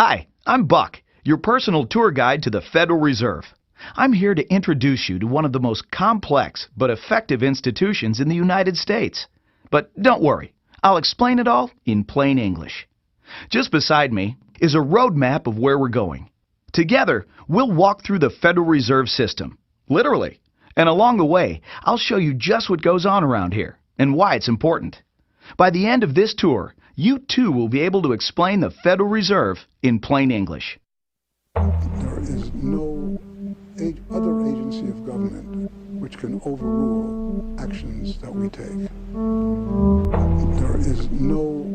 Hi, I'm Buck, your personal tour guide to the Federal Reserve. I'm here to introduce you to one of the most complex but effective institutions in the United States. But don't worry, I'll explain it all in plain English. Just beside me is a roadmap of where we're going. Together, we'll walk through the Federal Reserve System, literally. And along the way, I'll show you just what goes on around here and why it's important. By the end of this tour, you too will be able to explain the Federal Reserve in plain English. There is no other agency of government which can overrule actions that we take. There is no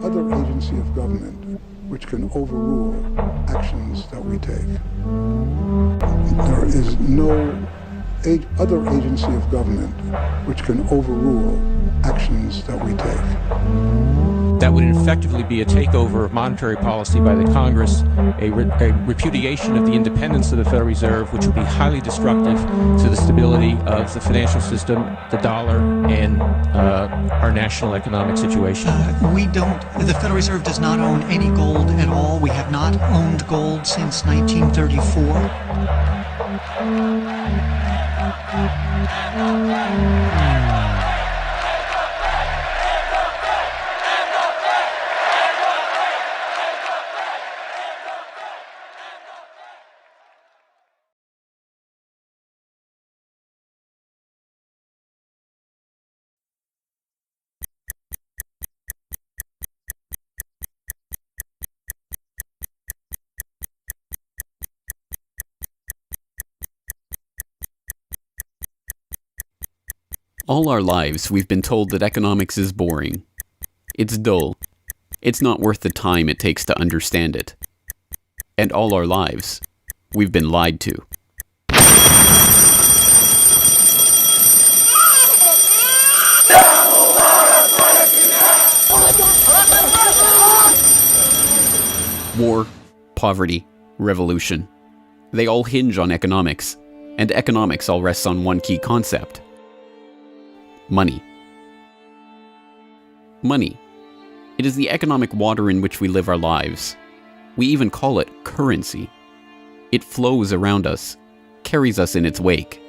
other agency of government which can overrule actions that we take. There is no other agency of government which can overrule actions that we take. That would effectively be a takeover of monetary policy by the Congress, a repudiation of the independence of the Federal Reserve, which would be highly destructive to the stability of the financial system, the dollar, and our national economic situation. The Federal Reserve does not own any gold at all. We have not owned gold since 1934. All our lives, we've been told that economics is boring. It's dull. It's not worth the time it takes to understand it. And all our lives, we've been lied to. War, poverty, revolution. They all hinge on economics, and economics all rests on one key concept. Money. Money. It is the economic water in which we live our lives. We even call it currency. It flows around us, carries us in its wake,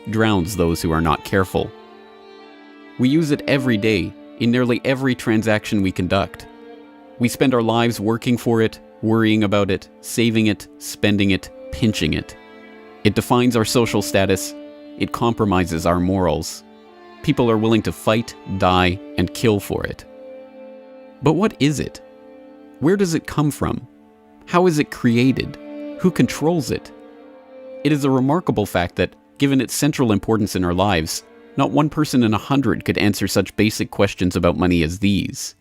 drowns those who are not careful. We use it every day, in nearly every transaction we conduct. We spend our lives working for it, worrying about it, saving it, spending it, pinching it. It defines our social status. It compromises our morals. People are willing to fight, die, and kill for it. But what is it? Where does it come from? How is it created? Who controls it? It is a remarkable fact that, given its central importance in our lives, not one person in 100 could answer such basic questions about money as these.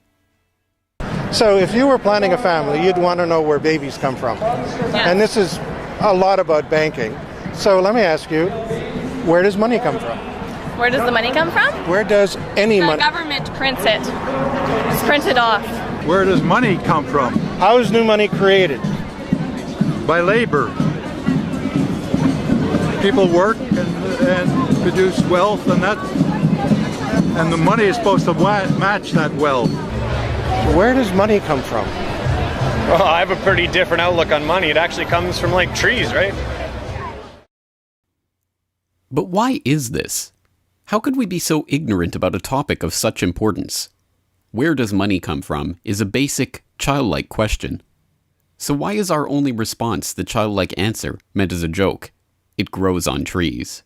So if you were planning a family, you'd want to know where babies come from. Yeah. And this is a lot about banking. So let me ask you, where does money come from? Where does the money come from? Where does any money? The government prints it. It's printed off. Where does money come from? How is new money created? By labor. People work and produce wealth, and the money is supposed to match that wealth. Where does money come from? Well, I have a pretty different outlook on money. It actually comes from like trees, right? But why is this? How could we be so ignorant about a topic of such importance? Where does money come from is a basic, childlike question. So why is our only response the childlike answer meant as a joke? It grows on trees.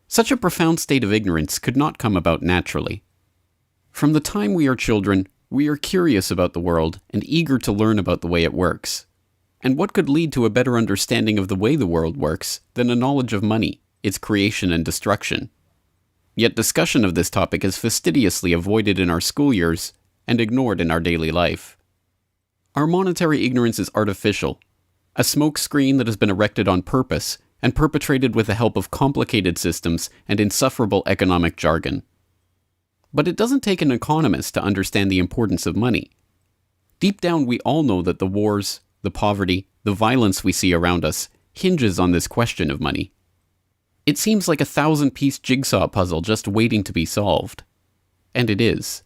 Such a profound state of ignorance could not come about naturally. From the time we are children, we are curious about the world and eager to learn about the way it works. And what could lead to a better understanding of the way the world works than a knowledge of money, its creation and destruction? Yet discussion of this topic is fastidiously avoided in our school years and ignored in our daily life. Our monetary ignorance is artificial, a smoke screen that has been erected on purpose and perpetrated with the help of complicated systems and insufferable economic jargon. But it doesn't take an economist to understand the importance of money. Deep down, we all know that the wars, the poverty, the violence we see around us hinges on this question of money. It seems like a 1,000-piece jigsaw puzzle just waiting to be solved. And it is.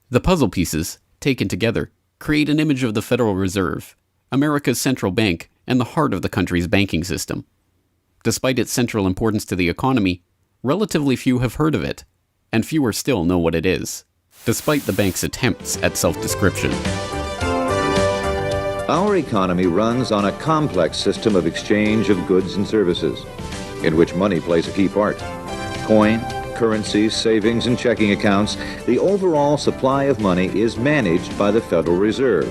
The puzzle pieces, taken together, create an image of the Federal Reserve, America's central bank and the heart of the country's banking system. Despite its central importance to the economy, relatively few have heard of it, and fewer still know what it is, despite the bank's attempts at self-description. Our economy runs on a complex system of exchange of goods and services, in which money plays a key part. Coin, currencies, savings, and checking accounts, the overall supply of money is managed by the Federal Reserve.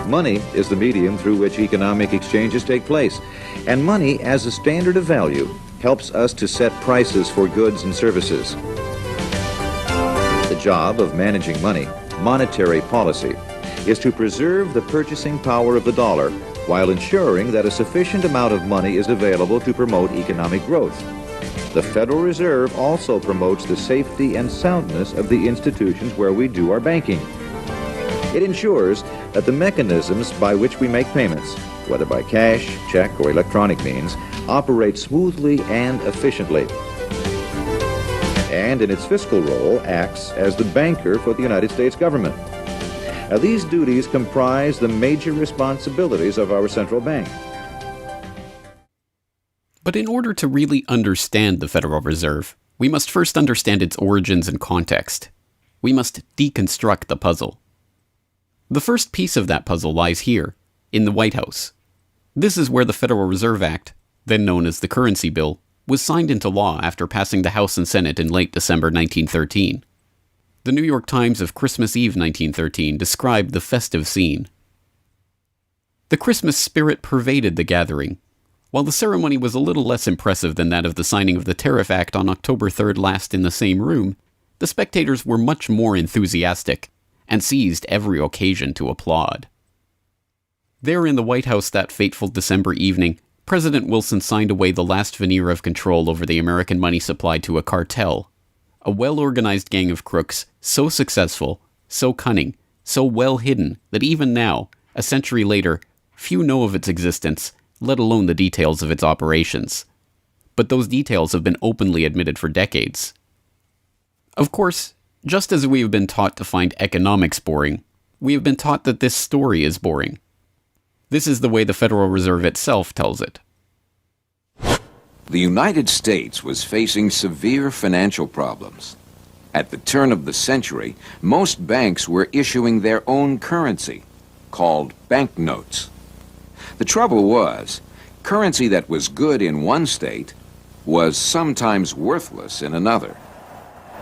Money is the medium through which economic exchanges take place, and money as a standard of value helps us to set prices for goods and services. The job of managing money, monetary policy, is to preserve the purchasing power of the dollar while ensuring that a sufficient amount of money is available to promote economic growth. The Federal Reserve also promotes the safety and soundness of the institutions where we do our banking. It ensures that the mechanisms by which we make payments, whether by cash, check, or electronic means, operate smoothly and efficiently. And in its fiscal role, acts as the banker for the United States government. Now, these duties comprise the major responsibilities of our central bank. But in order to really understand the Federal Reserve, we must first understand its origins and context. We must deconstruct the puzzle. The first piece of that puzzle lies here, in the White House. This is where the Federal Reserve Act, then known as the Currency Bill, was signed into law after passing the House and Senate in late December 1913. The New York Times of Christmas Eve 1913 described the festive scene. The Christmas spirit pervaded the gathering. While the ceremony was a little less impressive than that of the signing of the Tariff Act on October 3rd last in the same room, the spectators were much more enthusiastic and seized every occasion to applaud. There in the White House that fateful December evening, President Wilson signed away the last veneer of control over the American money supply to a cartel, a well-organized gang of crooks so successful, so cunning, so well hidden that even now, a century later, few know of its existence, let alone the details of its operations. But those details have been openly admitted for decades. Of course, just as we have been taught to find economics boring, we have been taught that this story is boring. This is the way the Federal Reserve itself tells it. The United States was facing severe financial problems. At the turn of the century, most banks were issuing their own currency, called banknotes. The trouble was, currency that was good in one state was sometimes worthless in another.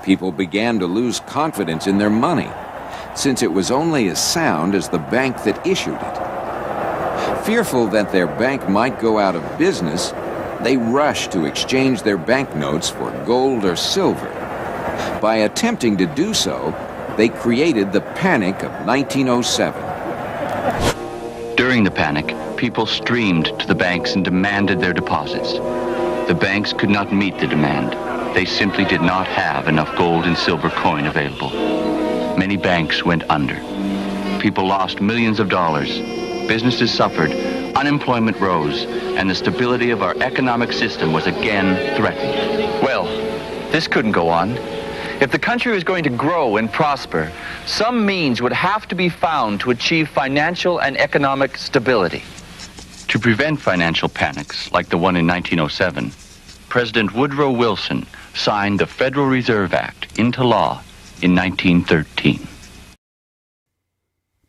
People began to lose confidence in their money, since it was only as sound as the bank that issued it. Fearful that their bank might go out of business, they rushed to exchange their banknotes for gold or silver. By attempting to do so, they created the Panic of 1907. During the panic, people streamed to the banks and demanded their deposits. The banks could not meet the demand. They simply did not have enough gold and silver coin available. Many banks went under. People lost millions of dollars. Businesses suffered, unemployment rose, and the stability of our economic system was again threatened. Well, this couldn't go on. If the country was going to grow and prosper, some means would have to be found to achieve financial and economic stability. To prevent financial panics like the one in 1907, President Woodrow Wilson signed the Federal Reserve Act into law in 1913.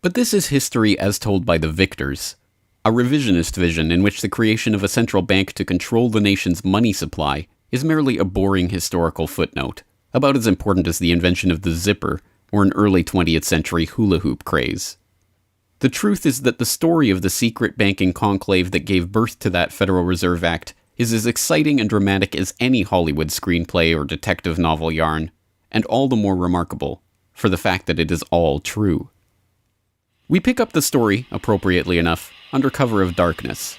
But this is history as told by the victors, a revisionist vision in which the creation of a central bank to control the nation's money supply is merely a boring historical footnote, about as important as the invention of the zipper or an early 20th century hula hoop craze. The truth is that the story of the secret banking conclave that gave birth to that Federal Reserve Act is as exciting and dramatic as any Hollywood screenplay or detective novel yarn, and all the more remarkable for the fact that it is all true. We pick up the story, appropriately enough, under cover of darkness.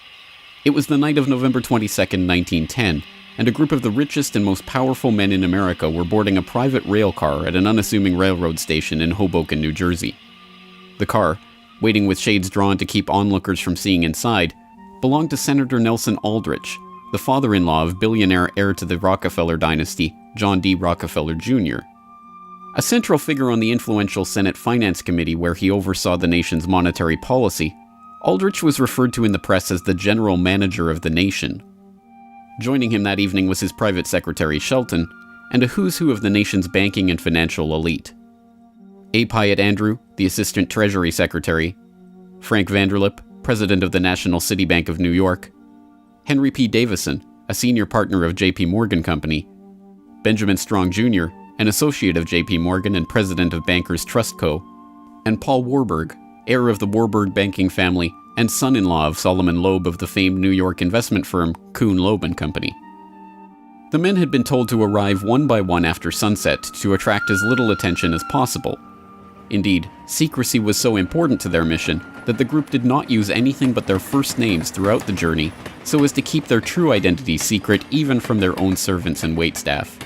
It was the night of November 22nd, 1910, and a group of the richest and most powerful men in America were boarding a private rail car at an unassuming railroad station in Hoboken, New Jersey. The car, waiting with shades drawn to keep onlookers from seeing inside, belonged to Senator Nelson Aldrich, the father-in-law of billionaire heir to the Rockefeller dynasty, John D. Rockefeller Jr. A central figure on the influential Senate Finance Committee where he oversaw the nation's monetary policy, Aldrich was referred to in the press as the general manager of the nation. Joining him that evening was his private secretary Shelton, and a who's who of the nation's banking and financial elite. A. Piatt Andrew, the Assistant Treasury Secretary, Frank Vanderlip, President of the National City Bank of New York, Henry P. Davison, a senior partner of J.P. Morgan Company, Benjamin Strong Jr., an associate of J.P. Morgan and president of Bankers Trust Co., and Paul Warburg, heir of the Warburg banking family and son-in-law of Solomon Loeb of the famed New York investment firm Kuhn, Loeb and Company. The men had been told to arrive one by one after sunset to attract as little attention as possible. Indeed, secrecy was so important to their mission that the group did not use anything but their first names throughout the journey so as to keep their true identities secret even from their own servants and waitstaff.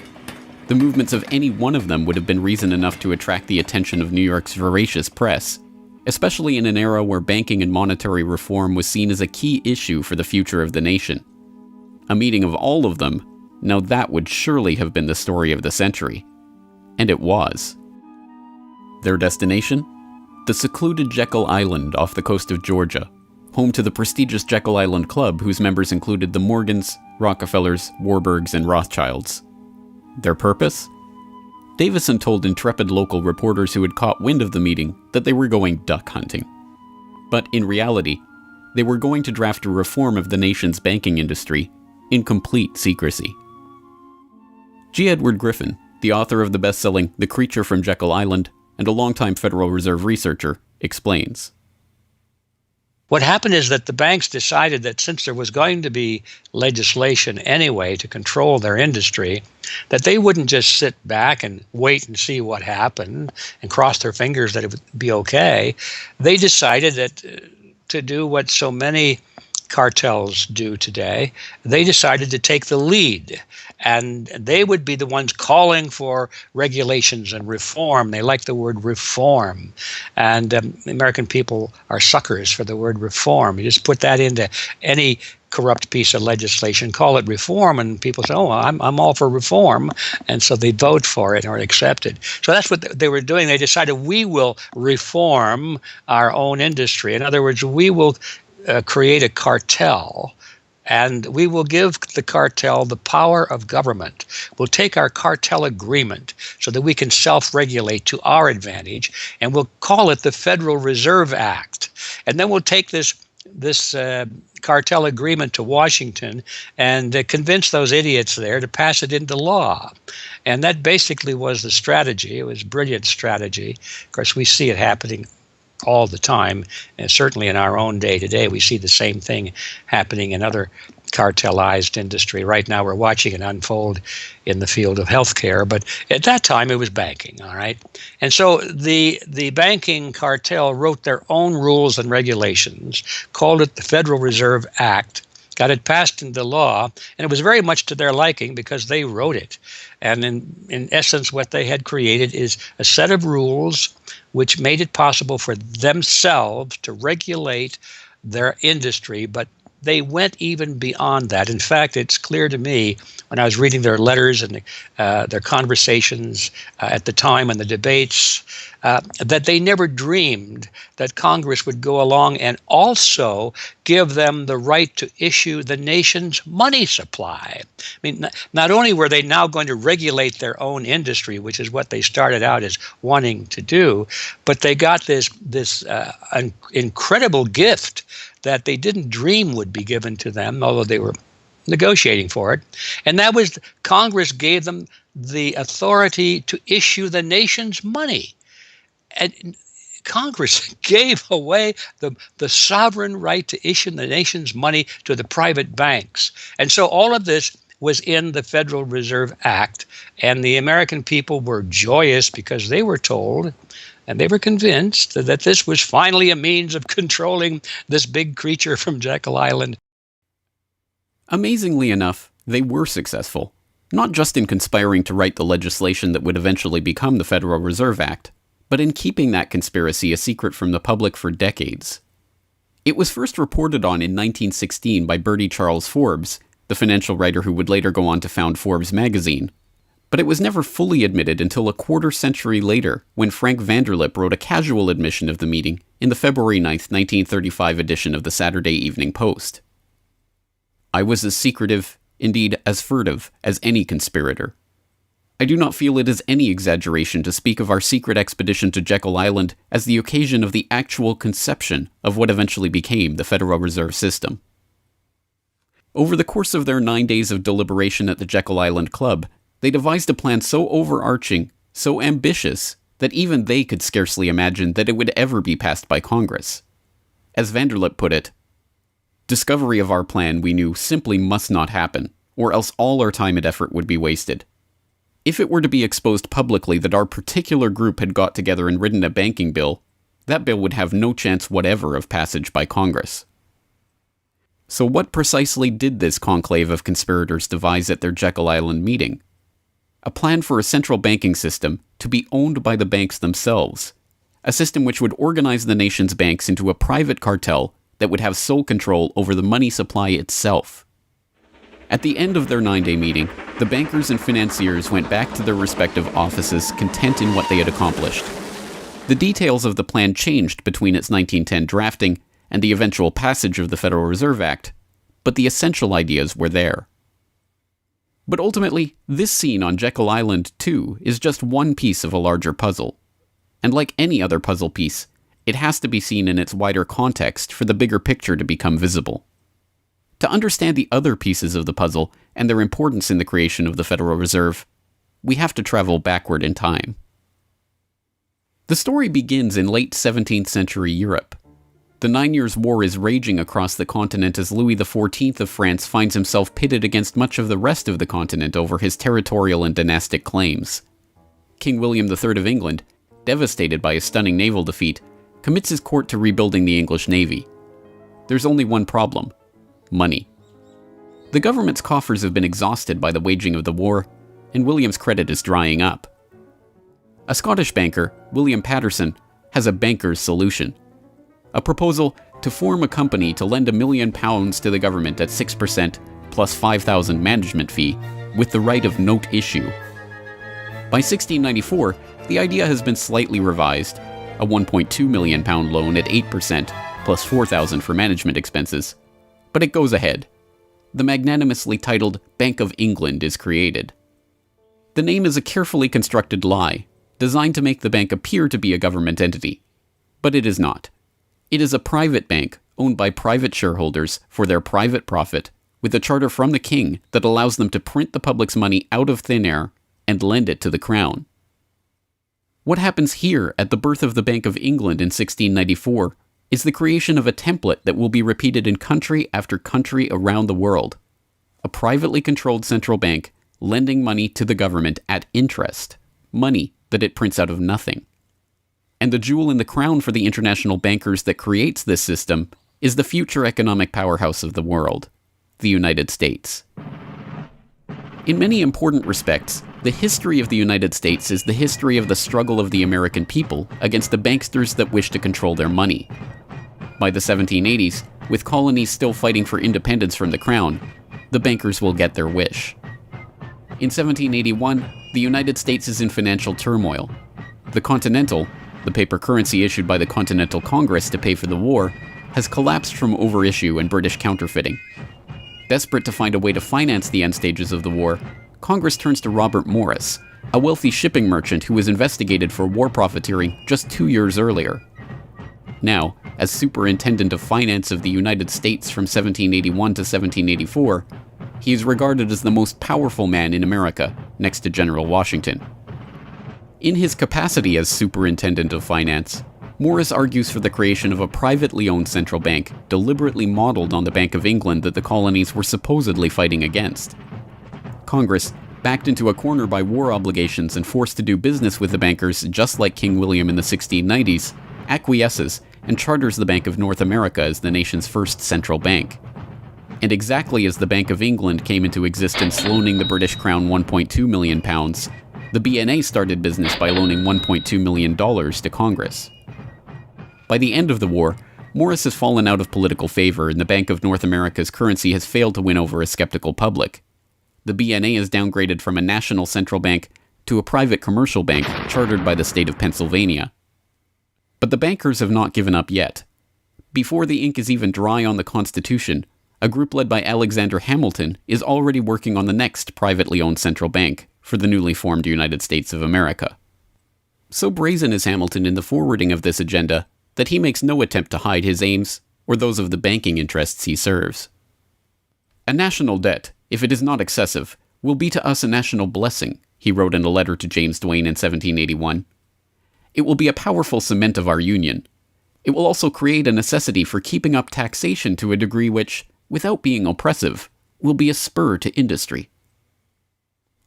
The movements of any one of them would have been reason enough to attract the attention of New York's voracious press, especially in an era where banking and monetary reform was seen as a key issue for the future of the nation. A meeting of all of them, now that would surely have been the story of the century. And it was. Their destination? The secluded Jekyll Island off the coast of Georgia, home to the prestigious Jekyll Island Club whose members included the Morgans, Rockefellers, Warburgs, and Rothschilds. Their purpose? Davison told intrepid local reporters who had caught wind of the meeting that they were going duck hunting. But in reality, they were going to draft a reform of the nation's banking industry in complete secrecy. G. Edward Griffin, the author of the best-selling The Creature from Jekyll Island and a longtime Federal Reserve researcher, explains. What happened is that the banks decided that since there was going to be legislation anyway to control their industry, that they wouldn't just sit back and wait and see what happened and cross their fingers that it would be okay. They decided that to do what so many cartels do today, they decided to take the lead, and they would be the ones calling for regulations and reform. They like the word reform, and the American people are suckers for the word reform. You just put that into any corrupt piece of legislation, call it reform, and people say, oh, I'm all for reform, and so they vote for it or accept it. So that's what they were doing. They decided we will reform our own industry. In other words, we will create a cartel, and we will give the cartel the power of government. We'll take our cartel agreement so that we can self-regulate to our advantage, and we'll call it the Federal Reserve Act. And then we'll take this cartel agreement to Washington and convince those idiots there to pass it into law. And that basically was the strategy. It was a brilliant strategy. Of course, we see it happening all the time, and certainly in our own day today, we see the same thing happening in other cartelized industry. Right now, we're watching it unfold in the field of healthcare, but at that time, it was banking, all right? And so the banking cartel wrote their own rules and regulations, called it the Federal Reserve Act, got it passed into law, and it was very much to their liking because they wrote it. And in essence, what they had created is a set of rules which made it possible for themselves to regulate their industry, but they went even beyond that. In fact, it's clear to me when I was reading their letters and their conversations at the time and the debates that they never dreamed that Congress would go along and also give them the right to issue the nation's money supply. I mean, not only were they now going to regulate their own industry, which is what they started out as wanting to do, but they got this incredible gift that they didn't dream would be given to them, although they were negotiating for it. And that was Congress gave them the authority to issue the nation's money. And Congress gave away the sovereign right to issue the nation's money to the private banks. And so all of this was in the Federal Reserve Act, and the American people were joyous because they were told and they were convinced that this was finally a means of controlling this big creature from Jekyll Island. Amazingly enough, they were successful, not just in conspiring to write the legislation that would eventually become the Federal Reserve Act, but in keeping that conspiracy a secret from the public for decades. It was first reported on in 1916 by Bertie Charles Forbes, the financial writer who would later go on to found Forbes magazine. But it was never fully admitted until a quarter century later, when Frank Vanderlip wrote a casual admission of the meeting in the February 9th, 1935 edition of the Saturday Evening Post. I was as secretive, indeed as furtive, as any conspirator. I do not feel it is any exaggeration to speak of our secret expedition to Jekyll Island as the occasion of the actual conception of what eventually became the Federal Reserve System. Over the course of their 9 days of deliberation at the Jekyll Island Club, they devised a plan so overarching, so ambitious, that even they could scarcely imagine that it would ever be passed by Congress. As Vanderlip put it, discovery of our plan, we knew, simply must not happen, or else all our time and effort would be wasted. If it were to be exposed publicly that our particular group had got together and written a banking bill, that bill would have no chance whatever of passage by Congress. So what precisely did this conclave of conspirators devise at their Jekyll Island meeting? A plan for a central banking system to be owned by the banks themselves, a system which would organize the nation's banks into a private cartel that would have sole control over the money supply itself. At the end of their 9-day meeting, the bankers and financiers went back to their respective offices content in what they had accomplished. The details of the plan changed between its 1910 drafting and the eventual passage of the Federal Reserve Act, but the essential ideas were there. But ultimately, this scene on Jekyll Island, too, is just one piece of a larger puzzle. And like any other puzzle piece, it has to be seen in its wider context for the bigger picture to become visible. To understand the other pieces of the puzzle and their importance in the creation of the Federal Reserve, we have to travel backward in time. The story begins in late 17th century Europe. The 9 Years' War is raging across the continent as Louis XIV of France finds himself pitted against much of the rest of the continent over his territorial and dynastic claims. King William III of England, devastated by a stunning naval defeat, commits his court to rebuilding the English navy. There's only one problem: money. The government's coffers have been exhausted by the waging of the war, and William's credit is drying up. A Scottish banker, William Patterson, has a banker's solution. A proposal to form a company to lend £1 million to the government at 6% plus £5,000 management fee, with the right of note issue. By 1694, the idea has been slightly revised, a £1.2 million loan at 8% plus £4,000 for management expenses. But it goes ahead. The magnanimously titled Bank of England is created. The name is a carefully constructed lie, designed to make the bank appear to be a government entity. But it is not. It is a private bank owned by private shareholders for their private profit, with a charter from the king that allows them to print the public's money out of thin air and lend it to the crown. What happens here at the birth of the Bank of England in 1694 is the creation of a template that will be repeated in country after country around the world. A privately controlled central bank lending money to the government at interest, money that it prints out of nothing. And the jewel in the crown for the international bankers that creates this system is the future economic powerhouse of the world, the United States. In many important respects, the history of the United States is the history of the struggle of the American people against the banksters that wish to control their money. By the 1780s, with colonies still fighting for independence from the crown, the bankers will get their wish. In 1781, the United States is in financial turmoil. The Continental, the paper currency issued by the Continental Congress to pay for the war, has collapsed from overissue and British counterfeiting. Desperate to find a way to finance the end stages of the war, Congress turns to Robert Morris, a wealthy shipping merchant who was investigated for war profiteering just 2 years earlier. Now, as Superintendent of Finance of the United States from 1781 to 1784, he is regarded as the most powerful man in America, next to General Washington. In his capacity as Superintendent of Finance, Morris argues for the creation of a privately owned central bank deliberately modeled on the Bank of England that the colonies were supposedly fighting against. Congress, backed into a corner by war obligations and forced to do business with the bankers just like King William in the 1690s, acquiesces and charters the Bank of North America as the nation's first central bank. And exactly as the Bank of England came into existence loaning the British Crown £1.2 million, the BNA started business by loaning $1.2 million to Congress. By the end of the war, Morris has fallen out of political favor and the Bank of North America's currency has failed to win over a skeptical public. the BNA is downgraded from a national central bank to a private commercial bank chartered by the state of Pennsylvania. But the bankers have not given up yet. Before the ink is even dry on the Constitution, a group led by Alexander Hamilton is already working on the next privately owned central bank for the newly formed United States of America. So brazen is Hamilton in the forwarding of this agenda that he makes no attempt to hide his aims or those of the banking interests he serves. A national debt, if it is not excessive, will be to us a national blessing, he wrote in a letter to James Duane in 1781. It will be a powerful cement of our union. It will also create a necessity for keeping up taxation to a degree which, without being oppressive, will be a spur to industry.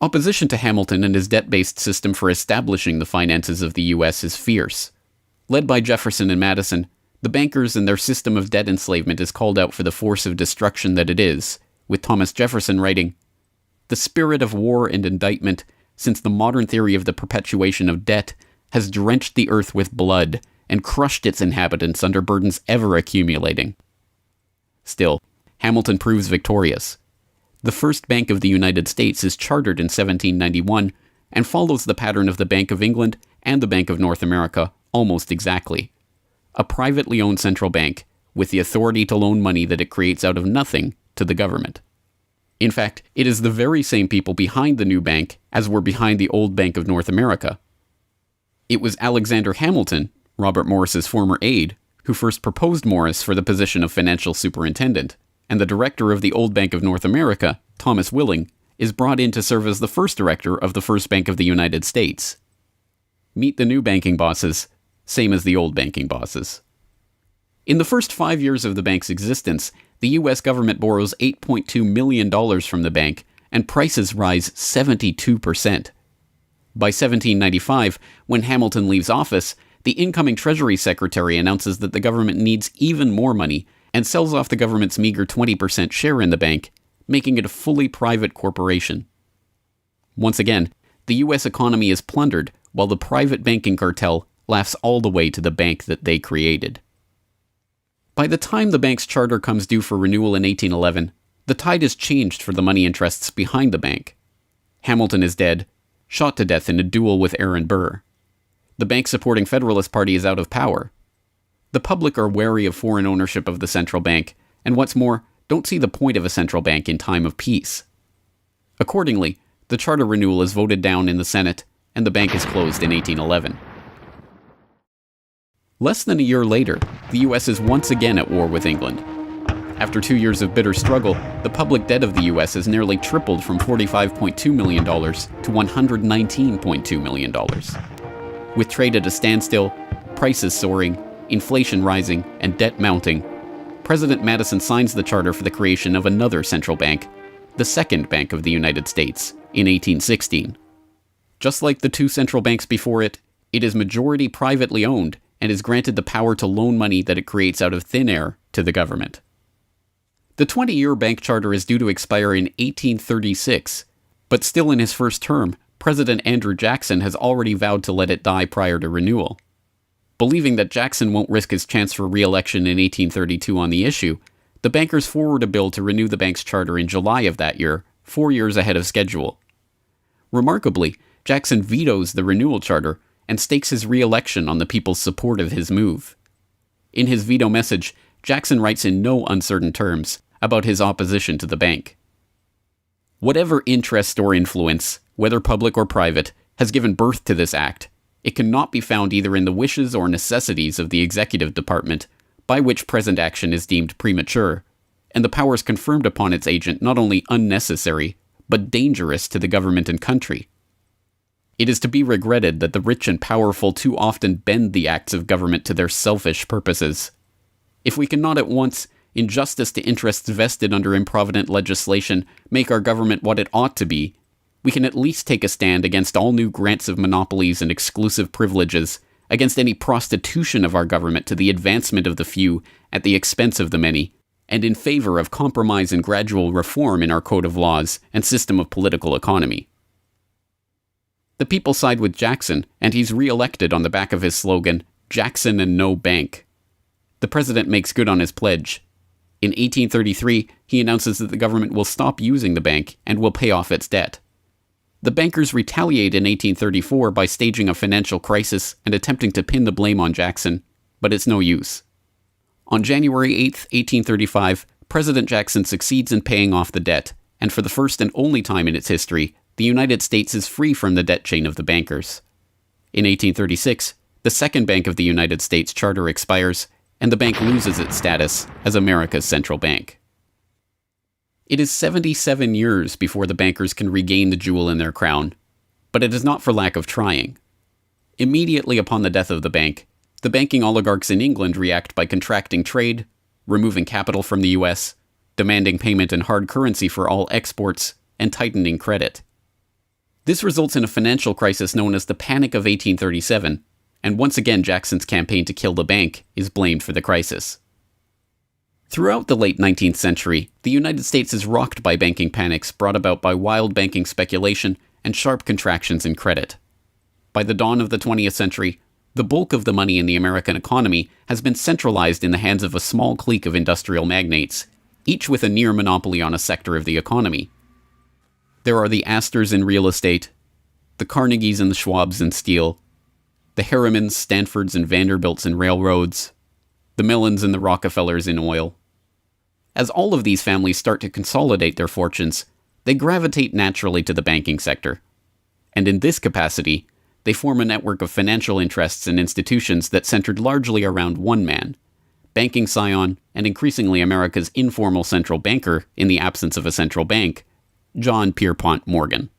Opposition to Hamilton and his debt-based system for establishing the finances of the U.S. is fierce. Led by Jefferson and Madison, the bankers and their system of debt enslavement is called out for the force of destruction that it is, with Thomas Jefferson writing, "The spirit of war and indictment, since the modern theory of the perpetuation of debt, has drenched the earth with blood and crushed its inhabitants under burdens ever accumulating." Still, Hamilton proves victorious. The first Bank of the United States is chartered in 1791 and follows the pattern of the Bank of England and the Bank of North America almost exactly. A privately owned central bank with the authority to loan money that it creates out of nothing to the government. In fact, it is the very same people behind the new bank as were behind the old Bank of North America. It was Alexander Hamilton, Robert Morris's former aide, who first proposed Morris for the position of financial superintendent, and the director of the old Bank of North America, Thomas Willing, is brought in to serve as the first director of the first Bank of the United States. Meet the new banking bosses, same as the old banking bosses. In the first 5 years of the bank's existence, the U.S. government borrows $8.2 million from the bank, and prices rise 72%. By 1795, when Hamilton leaves office, the incoming Treasury Secretary announces that the government needs even more money and sells off the government's meager 20% share in the bank, making it a fully private corporation. Once again, the U.S. economy is plundered while the private banking cartel laughs all the way to the bank that they created. By the time the bank's charter comes due for renewal in 1811, the tide has changed for the money interests behind the bank. Hamilton is dead, shot to death in a duel with Aaron Burr. The bank-supporting Federalist Party is out of power. The public are wary of foreign ownership of the central bank, and what's more, don't see the point of a central bank in time of peace. Accordingly, the charter renewal is voted down in the Senate, and the bank is closed in 1811. Less than a year later, the U.S. is once again at war with England. After 2 years of bitter struggle, the public debt of the U.S. has nearly tripled from $45.2 million to $119.2 million. With trade at a standstill, prices soaring, inflation rising, and debt mounting, President Madison signs the charter for the creation of another central bank, the Second Bank of the United States, in 1816. Just like the two central banks before it, it is majority privately owned and is granted the power to loan money that it creates out of thin air to the government. The 20-year bank charter is due to expire in 1836, but still in his first term, President Andrew Jackson has already vowed to let it die prior to renewal. Believing that Jackson won't risk his chance for re-election in 1832 on the issue, the bankers forward a bill to renew the bank's charter in July of that year, 4 years ahead of schedule. Remarkably, Jackson vetoes the renewal charter and stakes his re-election on the people's support of his move. In his veto message, Jackson writes in no uncertain terms about his opposition to the bank. Whatever interest or influence, whether public or private, has given birth to this act, it cannot be found either in the wishes or necessities of the executive department, by which present action is deemed premature, and the powers confirmed upon its agent not only unnecessary, but dangerous to the government and country. It is to be regretted that the rich and powerful too often bend the acts of government to their selfish purposes. If we cannot at once, in justice to interests vested under improvident legislation, make our government what it ought to be, we can at least take a stand against all new grants of monopolies and exclusive privileges, against any prostitution of our government to the advancement of the few at the expense of the many, and in favor of compromise and gradual reform in our code of laws and system of political economy. The people side with Jackson, and he's re-elected on the back of his slogan, "Jackson and no bank." The president makes good on his pledge. In 1833, he announces that the government will stop using the bank and will pay off its debt. The bankers retaliate in 1834 by staging a financial crisis and attempting to pin the blame on Jackson, but it's no use. On January 8, 1835, President Jackson succeeds in paying off the debt, and for the first and only time in its history, the United States is free from the debt chain of the bankers. In 1836, the Second Bank of the United States charter expires, and the bank loses its status as America's central bank. It is 77 years before the bankers can regain the jewel in their crown, but it is not for lack of trying. Immediately upon the death of the bank, the banking oligarchs in England react by contracting trade, removing capital from the US, demanding payment in hard currency for all exports, and tightening credit. This results in a financial crisis known as the Panic of 1837, and once again Jackson's campaign to kill the bank is blamed for the crisis. Throughout the late 19th century, the United States is rocked by banking panics brought about by wild banking speculation and sharp contractions in credit. By the dawn of the 20th century, the bulk of the money in the American economy has been centralized in the hands of a small clique of industrial magnates, each with a near monopoly on a sector of the economy. There are the Astors in real estate, the Carnegies and the Schwabs in steel, the Harrimans, Stanfords, and Vanderbilts in railroads, the Mellons and the Rockefellers in oil. As all of these families start to consolidate their fortunes, they gravitate naturally to the banking sector. And in this capacity, they form a network of financial interests and institutions that centered largely around one man, banking scion and increasingly America's informal central banker in the absence of a central bank, John Pierpont Morgan.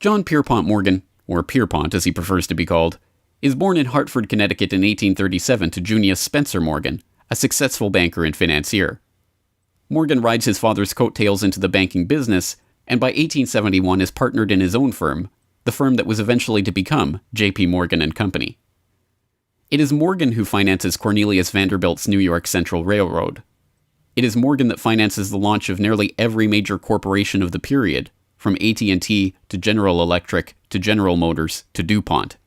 John Pierpont Morgan, or Pierpont as he prefers to be called, is born in Hartford, Connecticut in 1837 to Junius Spencer Morgan, a successful banker and financier. Morgan rides his father's coattails into the banking business, and by 1871 is partnered in his own firm, the firm that was eventually to become J.P. Morgan and Company. It is Morgan who finances Cornelius Vanderbilt's New York Central Railroad. It is Morgan that finances the launch of nearly every major corporation of the period, from AT&T to General Electric to General Motors to DuPont.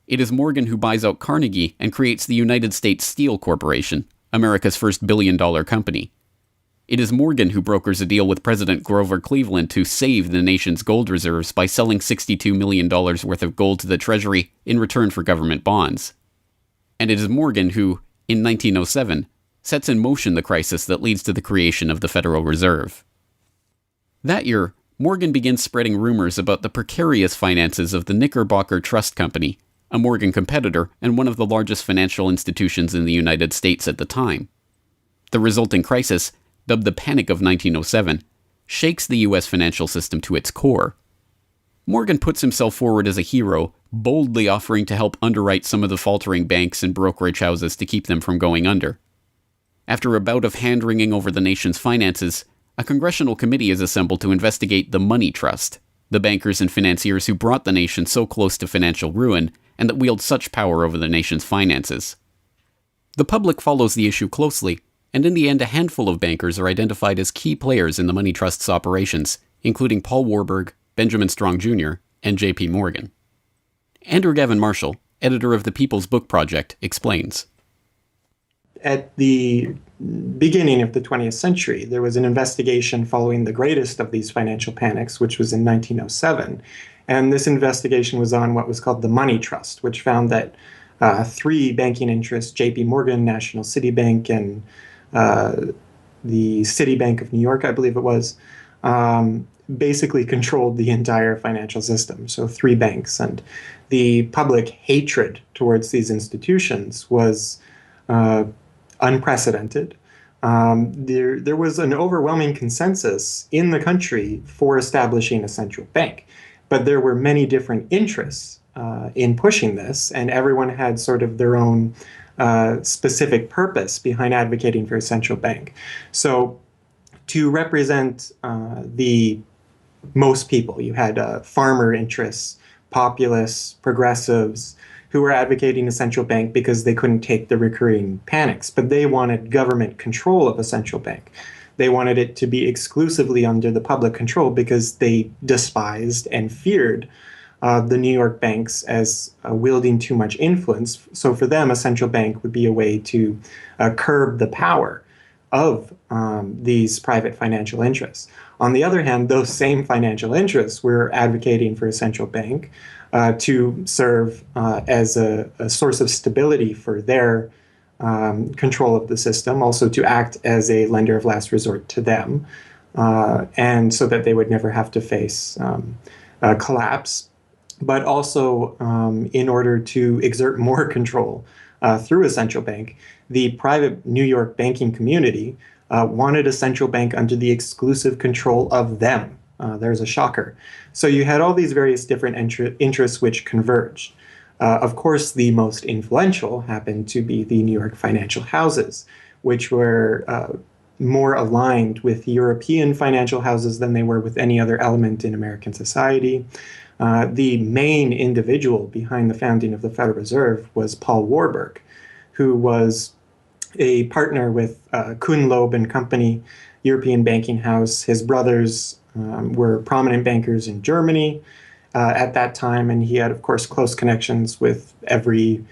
It is Morgan who buys out Carnegie and creates the United States Steel Corporation, America's first billion-dollar company. It is Morgan who brokers a deal with President Grover Cleveland to save the nation's gold reserves by selling $62 million worth of gold to the Treasury in return for government bonds. And it is Morgan who, in 1907, sets in motion the crisis that leads to the creation of the Federal Reserve. That year, Morgan begins spreading rumors about the precarious finances of the Knickerbocker Trust Company, a Morgan competitor and one of the largest financial institutions in the United States at the time. The resulting crisis, dubbed the Panic of 1907, shakes the U.S. financial system to its core. Morgan puts himself forward as a hero, boldly offering to help underwrite some of the faltering banks and brokerage houses to keep them from going under. After a bout of hand-wringing over the nation's finances, a congressional committee is assembled to investigate the Money Trust, the bankers and financiers who brought the nation so close to financial ruin and that wield such power over the nation's finances. The public follows the issue closely, and in the end a handful of bankers are identified as key players in the Money Trust's operations, including Paul Warburg, Benjamin Strong Jr., and J.P. Morgan. Andrew Gavin Marshall, editor of the People's Book Project, explains. At the beginning of the 20th century, there was an investigation following the greatest of these financial panics, which was in 1907. And this investigation was on what was called the Money Trust, which found that three banking interests, J.P. Morgan, National City Bank, and the Citibank of New York, I believe it was, basically controlled the entire financial system. So three banks. And the public hatred towards these institutions was unprecedented. There was an overwhelming consensus in the country for establishing a central bank. But there were many different interests in pushing this, and everyone had sort of their own specific purpose behind advocating for a central bank. So to represent the most people, you had farmer interests, populists, progressives, who were advocating a central bank because they couldn't take the recurring panics, but they wanted government control of a central bank. They wanted it to be exclusively under the public control because they despised and feared the New York banks as wielding too much influence. So for them, a central bank would be a way to curb the power of these private financial interests. On the other hand, those same financial interests were advocating for a central bank to serve as a source of stability for their control of the system, also to act as a lender of last resort to them, and so that they would never have to face collapse, but also in order to exert more control through a central bank. The private New York banking community wanted a central bank under the exclusive control of them. There's a shocker. So you had all these various different interests which converged. Of course, the most influential happened to be the New York financial houses, which were more aligned with European financial houses than they were with any other element in American society. The main individual behind the founding of the Federal Reserve was Paul Warburg, who was a partner with Kuhn Loeb and Company, European banking house. His brothers were prominent bankers in Germany at that time, and he had, of course, close connections with every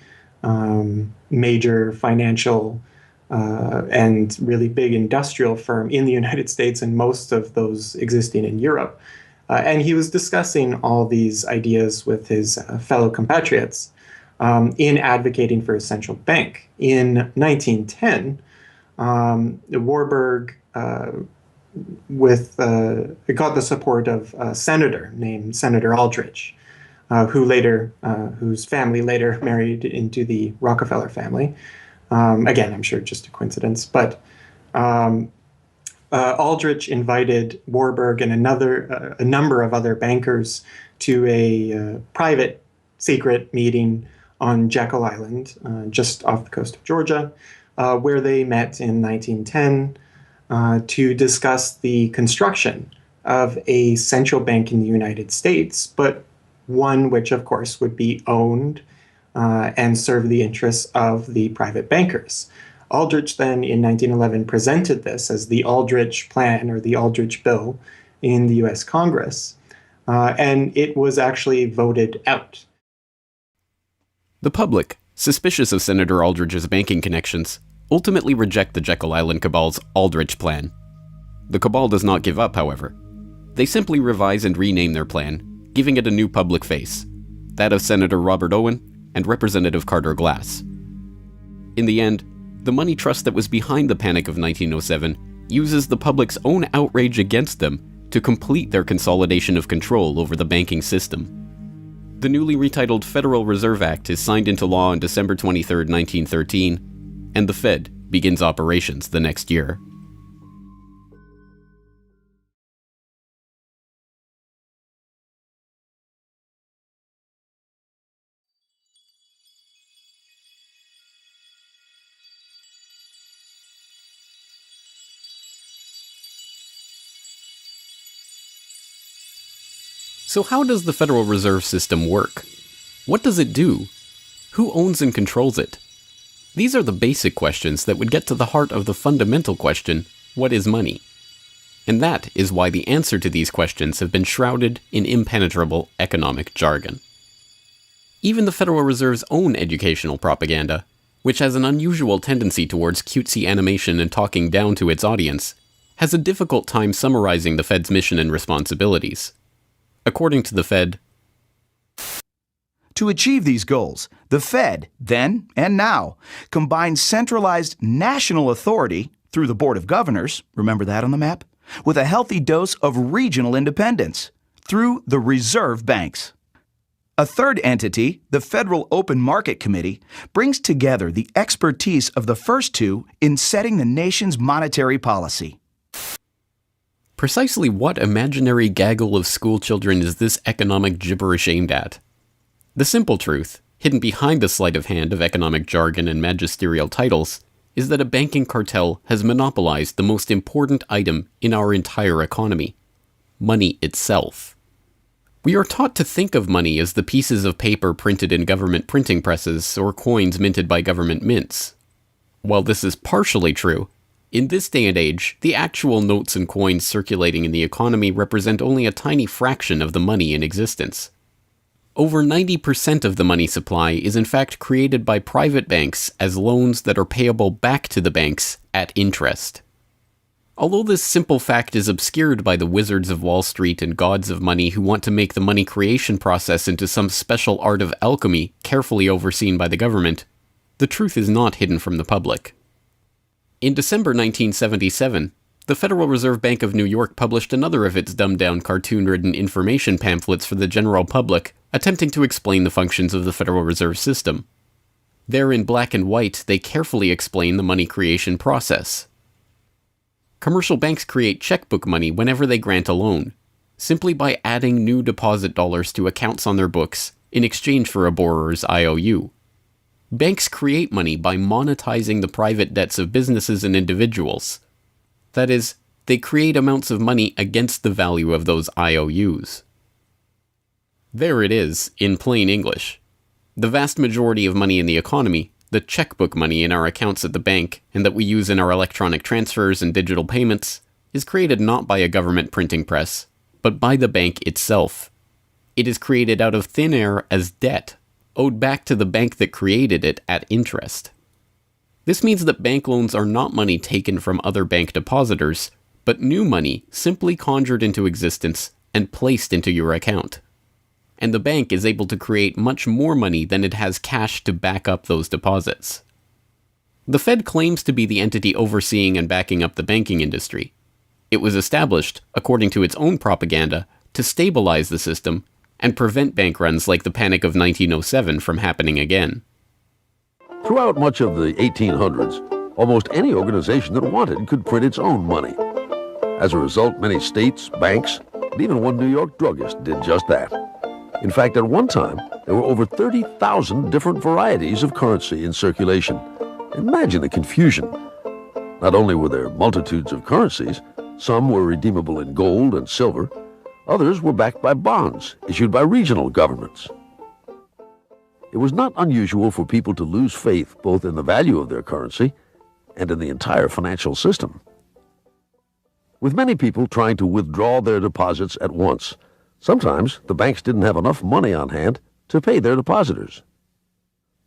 major financial and really big industrial firm in the United States, and most of those existing in Europe. And he was discussing all these ideas with his fellow compatriots in advocating for a central bank. In 1910, Warburg got the support of a senator named Senator Aldrich, whose family later married into the Rockefeller family. Again, I'm sure just a coincidence, but Aldrich invited Warburg and a number of other bankers to a private secret meeting on Jekyll Island, just off the coast of Georgia, where they met in 1910 to discuss the construction of a central bank in the United States, but one which, of course, would be owned and serve the interests of the private bankers. Aldrich then, in 1911, presented this as the Aldrich Plan or the Aldrich Bill in the U.S. Congress, and it was actually voted out. The public, suspicious of Senator Aldrich's banking connections, ultimately reject the Jekyll Island cabal's Aldrich Plan. The cabal does not give up, however. They simply revise and rename their plan, giving it a new public face, that of Senator Robert Owen and Representative Carter Glass. In the end, the money trust that was behind the Panic of 1907 uses the public's own outrage against them to complete their consolidation of control over the banking system. The newly retitled Federal Reserve Act is signed into law on December 23, 1913, and the Fed begins operations the next year. So how does the Federal Reserve System work? What does it do? Who owns and controls it? These are the basic questions that would get to the heart of the fundamental question, what is money? And that is why the answer to these questions have been shrouded in impenetrable economic jargon. Even the Federal Reserve's own educational propaganda, which has an unusual tendency towards cutesy animation and talking down to its audience, has a difficult time summarizing the Fed's mission and responsibilities. According to the Fed, to achieve these goals, the Fed, then and now, combines centralized national authority through the Board of Governors, remember that on the map, with a healthy dose of regional independence through the reserve banks. A third entity, the Federal Open Market Committee, brings together the expertise of the first two in setting the nation's monetary policy. Precisely what imaginary gaggle of schoolchildren is this economic gibberish aimed at? The simple truth, hidden behind the sleight of hand of economic jargon and magisterial titles, is that a banking cartel has monopolized the most important item in our entire economy: money itself. We are taught to think of money as the pieces of paper printed in government printing presses or coins minted by government mints. While this is partially true, in this day and age, the actual notes and coins circulating in the economy represent only a tiny fraction of the money in existence. Over 90% of the money supply is in fact created by private banks as loans that are payable back to the banks at interest. Although this simple fact is obscured by the wizards of Wall Street and gods of money who want to make the money creation process into some special art of alchemy carefully overseen by the government, the truth is not hidden from the public. In December 1977, the Federal Reserve Bank of New York published another of its dumbed-down cartoon-ridden information pamphlets for the general public, attempting to explain the functions of the Federal Reserve System. There in black and white, they carefully explain the money creation process. Commercial banks create checkbook money whenever they grant a loan, simply by adding new deposit dollars to accounts on their books in exchange for a borrower's IOU. Banks create money by monetizing the private debts of businesses and individuals. That is, they create amounts of money against the value of those IOUs. There it is, in plain English. The vast majority of money in the economy, the checkbook money in our accounts at the bank and that we use in our electronic transfers and digital payments, is created not by a government printing press, but by the bank itself. It is created out of thin air as debt, owed back to the bank that created it at interest. This means that bank loans are not money taken from other bank depositors, but new money simply conjured into existence and placed into your account. And the bank is able to create much more money than it has cash to back up those deposits. The Fed claims to be the entity overseeing and backing up the banking industry. It was established, according to its own propaganda, to stabilize the system and prevent bank runs like the Panic of 1907 from happening again. Throughout much of the 1800s, almost any organization that wanted could print its own money. As a result, many states, banks, and even one New York druggist did just that. In fact, at one time, there were over 30,000 different varieties of currency in circulation. Imagine the confusion. Not only were there multitudes of currencies, some were redeemable in gold and silver, others were backed by bonds issued by regional governments. It was not unusual for people to lose faith both in the value of their currency and in the entire financial system. With many people trying to withdraw their deposits at once, sometimes the banks didn't have enough money on hand to pay their depositors.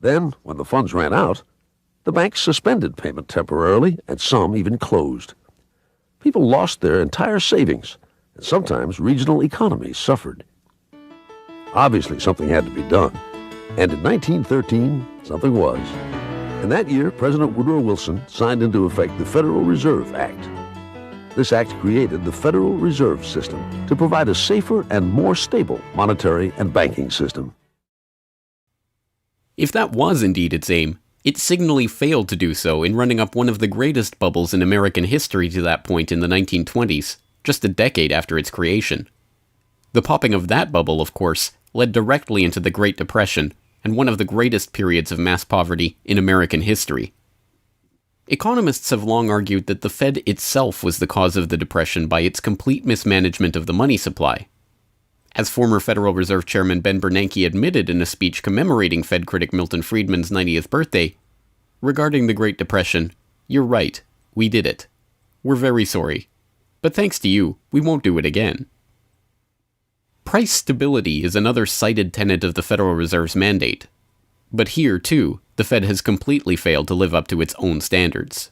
Then, when the funds ran out, the banks suspended payment temporarily, and some even closed. People lost their entire savings, and sometimes regional economies suffered. Obviously, something had to be done, and in 1913, something was. In that year, President Woodrow Wilson signed into effect the Federal Reserve Act. This act created the Federal Reserve System to provide a safer and more stable monetary and banking system. If that was indeed its aim, it signally failed to do so in running up one of the greatest bubbles in American history to that point in the 1920s, just a decade after its creation. The popping of that bubble, of course, led directly into the Great Depression and one of the greatest periods of mass poverty in American history. Economists have long argued that the Fed itself was the cause of the Depression by its complete mismanagement of the money supply. As former Federal Reserve Chairman Ben Bernanke admitted in a speech commemorating Fed critic Milton Friedman's 90th birthday, regarding the Great Depression, "You're right, we did it. We're very sorry. But thanks to you, we won't do it again." Price stability is another cited tenet of the Federal Reserve's mandate. But here, too, the Fed has completely failed to live up to its own standards.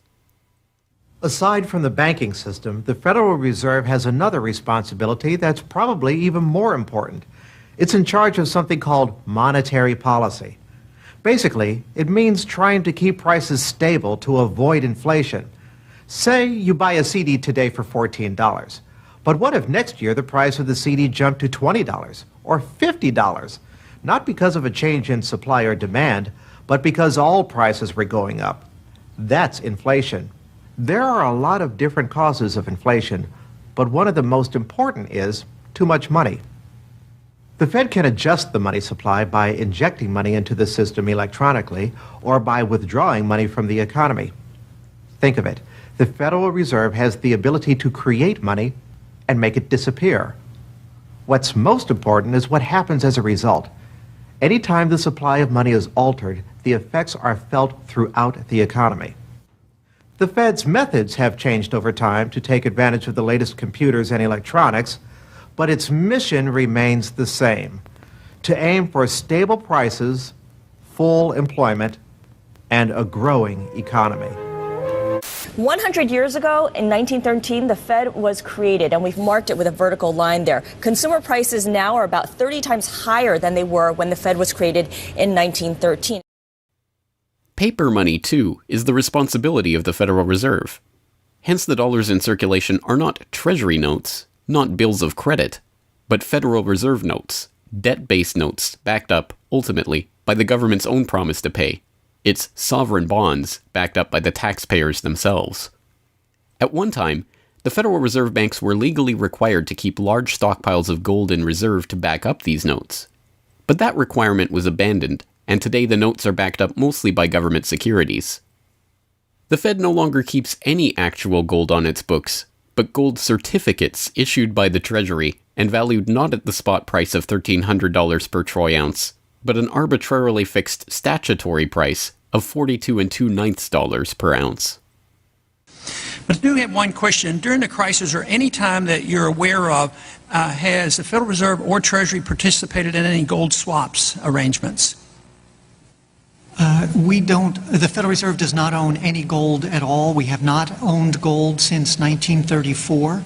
Aside from the banking system, the Federal Reserve has another responsibility that's probably even more important. It's in charge of something called monetary policy. Basically, it means trying to keep prices stable to avoid inflation. Say you buy a CD today for $14. But what if next year the price of the CD jumped to $20 or $50? Not because of a change in supply or demand, but because all prices were going up. That's inflation. There are a lot of different causes of inflation, but one of the most important is too much money. The Fed can adjust the money supply by injecting money into the system electronically or by withdrawing money from the economy. Think of it. The Federal Reserve has the ability to create money and make it disappear. What's most important is what happens as a result. Anytime the supply of money is altered, the effects are felt throughout the economy. The Fed's methods have changed over time to take advantage of the latest computers and electronics, but its mission remains the same: to aim for stable prices, full employment, and a growing economy. 100 years ago, in 1913, the Fed was created, and we've marked it with a vertical line there. Consumer prices now are about 30 times higher than they were when the Fed was created in 1913. Paper money, too, is the responsibility of the Federal Reserve. Hence, the dollars in circulation are not Treasury notes, not bills of credit, but Federal Reserve notes, debt-based notes backed up, ultimately, by the government's own promise to pay. It's sovereign bonds backed up by the taxpayers themselves. At one time, the Federal Reserve banks were legally required to keep large stockpiles of gold in reserve to back up these notes. But that requirement was abandoned, and today the notes are backed up mostly by government securities. The Fed no longer keeps any actual gold on its books, but gold certificates issued by the Treasury and valued not at the spot price of $1,300 per troy ounce, but an arbitrarily fixed statutory price of $42 2/9 per ounce. But I do have one question. During the crisis or any time that you're aware of, has the Federal Reserve or Treasury participated in any gold swaps arrangements? We don't. The Federal Reserve does not own any gold at all. We have not owned gold since 1934.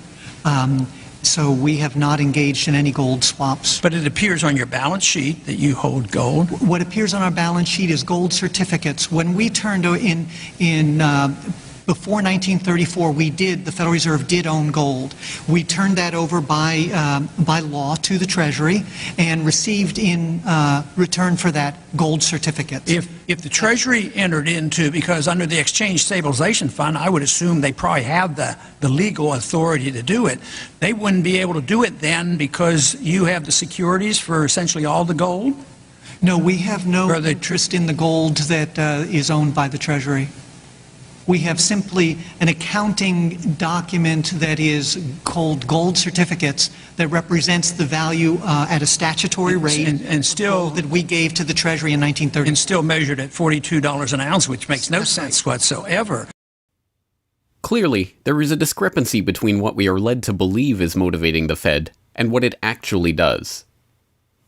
So we have not engaged in any gold swaps. But it appears on your balance sheet that you hold gold. What appears on our balance sheet is gold certificates. When we turned before 1934, the Federal Reserve did own gold. We turned that over by law to the Treasury and received in return for that gold certificates. If the Treasury entered into, because under the Exchange Stabilization Fund, I would assume they probably have the legal authority to do it. They wouldn't be able to do it then because you have the securities for essentially all the gold? No, we have no interest in the gold that is owned by the Treasury. We have simply an accounting document that is called gold certificates that represents the value at a statutory rate and still that we gave to the Treasury in 1930. And still measured at $42 an ounce, which makes no sense whatsoever. Clearly, there is a discrepancy between what we are led to believe is motivating the Fed and what it actually does.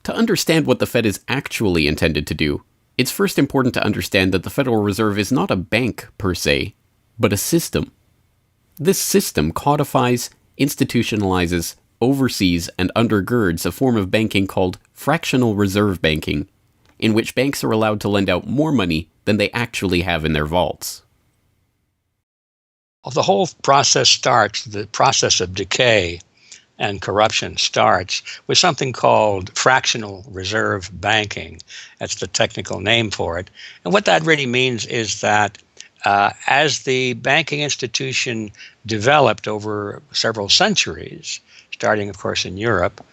To understand what the Fed is actually intended to do, it's first important to understand that the Federal Reserve is not a bank per se, but a system. This system codifies, institutionalizes, oversees, and undergirds a form of banking called fractional reserve banking, in which banks are allowed to lend out more money than they actually have in their vaults. The whole process starts, the process of decay and corruption starts with something called fractional reserve banking. That's the technical name for it. And what that really means is that as the banking institution developed over several centuries, starting, of course, in Europe,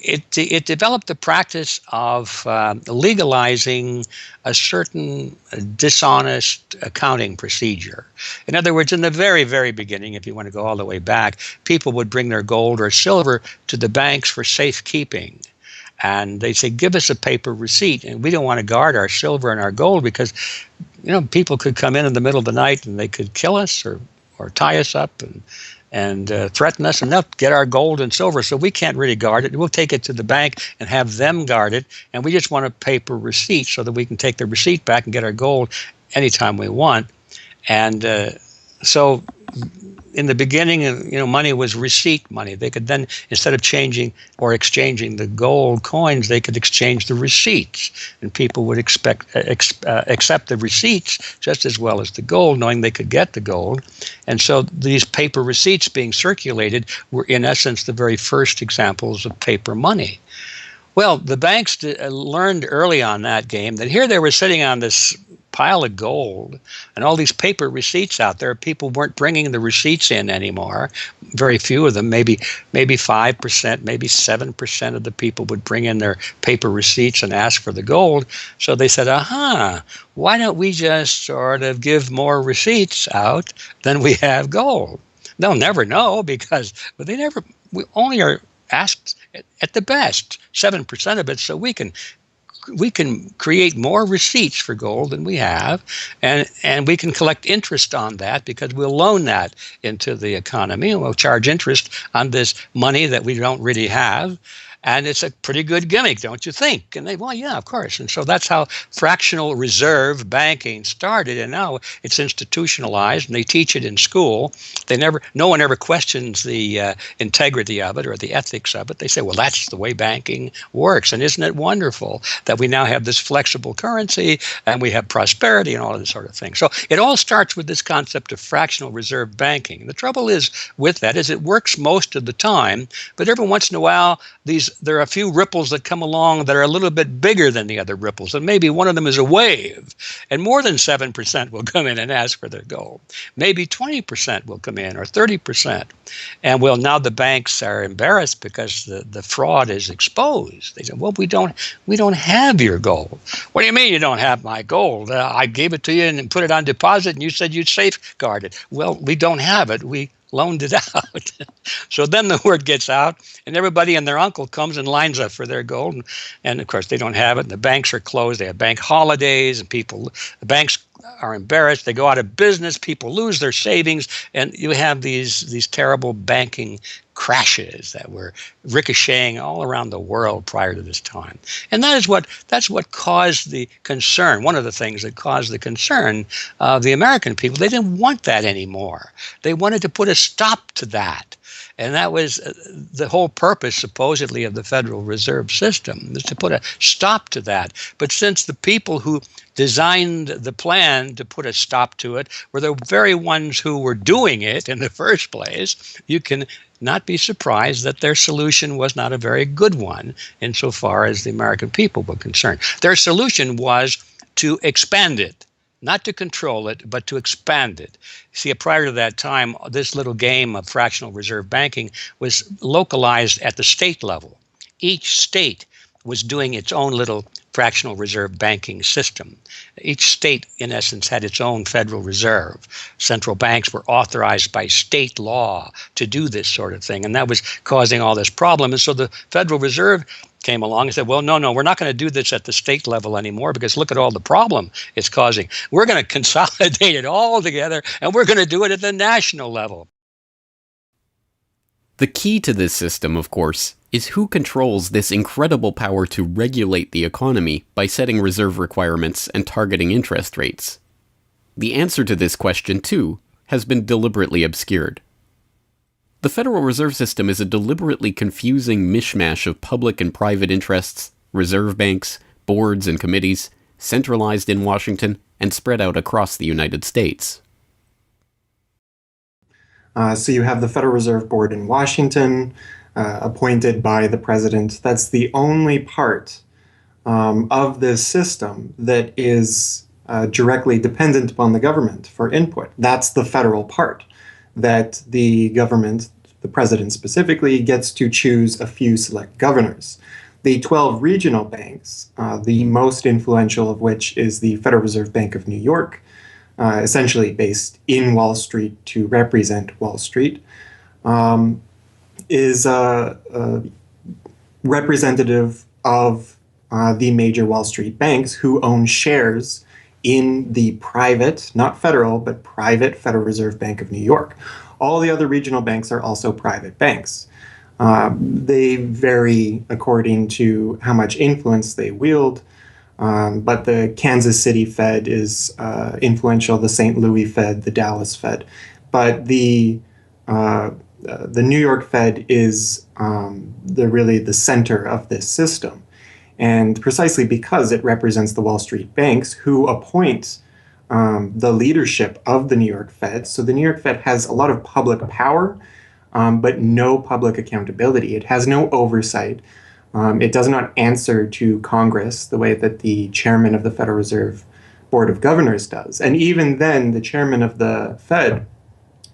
it developed the practice of legalizing a certain dishonest accounting procedure. In other words, in the very, very beginning, if you want to go all the way back, people would bring their gold or silver to the banks for safekeeping. And they say, give us a paper receipt. And we don't want to guard our silver and our gold because, people could come in the middle of the night and they could kill us or tie us up and threaten us, and they'll get our gold and silver, so we can't really guard it. We'll take it to the bank and have them guard it, and we just want a paper receipt so that we can take the receipt back and get our gold anytime we want. And so in the beginning, money was receipt money. They could then, instead of changing or exchanging the gold coins, they could exchange the receipts, and people would accept the receipts just as well as the gold, knowing they could get the gold. And so these paper receipts being circulated were, in essence, the very first examples of paper money. Well, the banks learned early on that game that here they were sitting on this pile of gold and all these paper receipts out there. People weren't bringing the receipts in anymore. Very few of them, maybe 5%, maybe 7% of the people would bring in their paper receipts and ask for the gold. So they said, why don't we just sort of give more receipts out than we have gold? They'll never know because we only are asked at the best 7% of it, so we can create more receipts for gold than we have, and we can collect interest on that because we'll loan that into the economy and we'll charge interest on this money that we don't really have. And it's a pretty good gimmick, don't you think? And they, well, yeah, of course. And so that's how fractional reserve banking started. And now it's institutionalized, and they teach it in school. No one ever questions the integrity of it or the ethics of it. They say, well, that's the way banking works. And isn't it wonderful that we now have this flexible currency and we have prosperity and all of this sort of thing? So it all starts with this concept of fractional reserve banking. And the trouble is with that is it works most of the time, but every once in a while, there are a few ripples that come along that are a little bit bigger than the other ripples, and maybe one of them is a wave, and more than 7% will come in and ask for their gold. Maybe 20% will come in, or 30%. And well, now the banks are embarrassed because the fraud is exposed. They say, well, we don't have your gold. What do you mean you don't have my gold? I gave it to you and put it on deposit, and you said you'd safeguard it. Well, we don't have it. We loaned it out. So then the word gets out, and everybody and their uncle comes and lines up for their gold. And of course, they don't have it, and the banks are closed. They have bank holidays, and the banks are embarrassed. They go out of business. People lose their savings, and you have these terrible banking crashes that were ricocheting all around the world prior to this time. And that's what caused the concern. One of the things that caused the concern of the American people, they didn't want that anymore. They wanted to put a stop to that. And that was the whole purpose, supposedly, of the Federal Reserve System, was to put a stop to that. But since the people who designed the plan to put a stop to it were the very ones who were doing it in the first place, you can not be surprised that their solution was not a very good one insofar as the American people were concerned. Their solution was to expand it. Not to control it, but to expand it. See, prior to that time, this little game of fractional reserve banking was localized at the state level. Each state was doing its own little fractional reserve banking system. Each state, in essence, had its own Federal Reserve. Central banks were authorized by state law to do this sort of thing, and that was causing all this problem. And so the Federal Reserve came along and said, well, no, we're not going to do this at the state level anymore because look at all the problem it's causing. We're going to consolidate it all together, and we're going to do it at the national level. The key to this system, of course, is who controls this incredible power to regulate the economy by setting reserve requirements and targeting interest rates. The answer to this question, too, has been deliberately obscured. The Federal Reserve System is a deliberately confusing mishmash of public and private interests, reserve banks, boards and committees, centralized in Washington and spread out across the United States. So you have the Federal Reserve Board in Washington, appointed by the president. That's the only part of this system that is directly dependent upon the government for input. That's the federal part, that the government, the president specifically, gets to choose a few select governors. The 12 regional banks, the most influential of which is the Federal Reserve Bank of New York, essentially based in Wall Street to represent Wall Street, is representative of the major Wall Street banks who own shares in the private, not federal, but private Federal Reserve Bank of New York. All the other regional banks are also private banks. They vary according to how much influence they wield, but the Kansas City Fed is influential, the St. Louis Fed, the Dallas Fed. But the New York Fed is really the center of this system. And precisely because it represents the Wall Street banks who appoint the leadership of the New York Fed. So the New York Fed has a lot of public power, but no public accountability. It has no oversight. It does not answer to Congress the way that the chairman of the Federal Reserve Board of Governors does. And even then, the chairman of the Fed,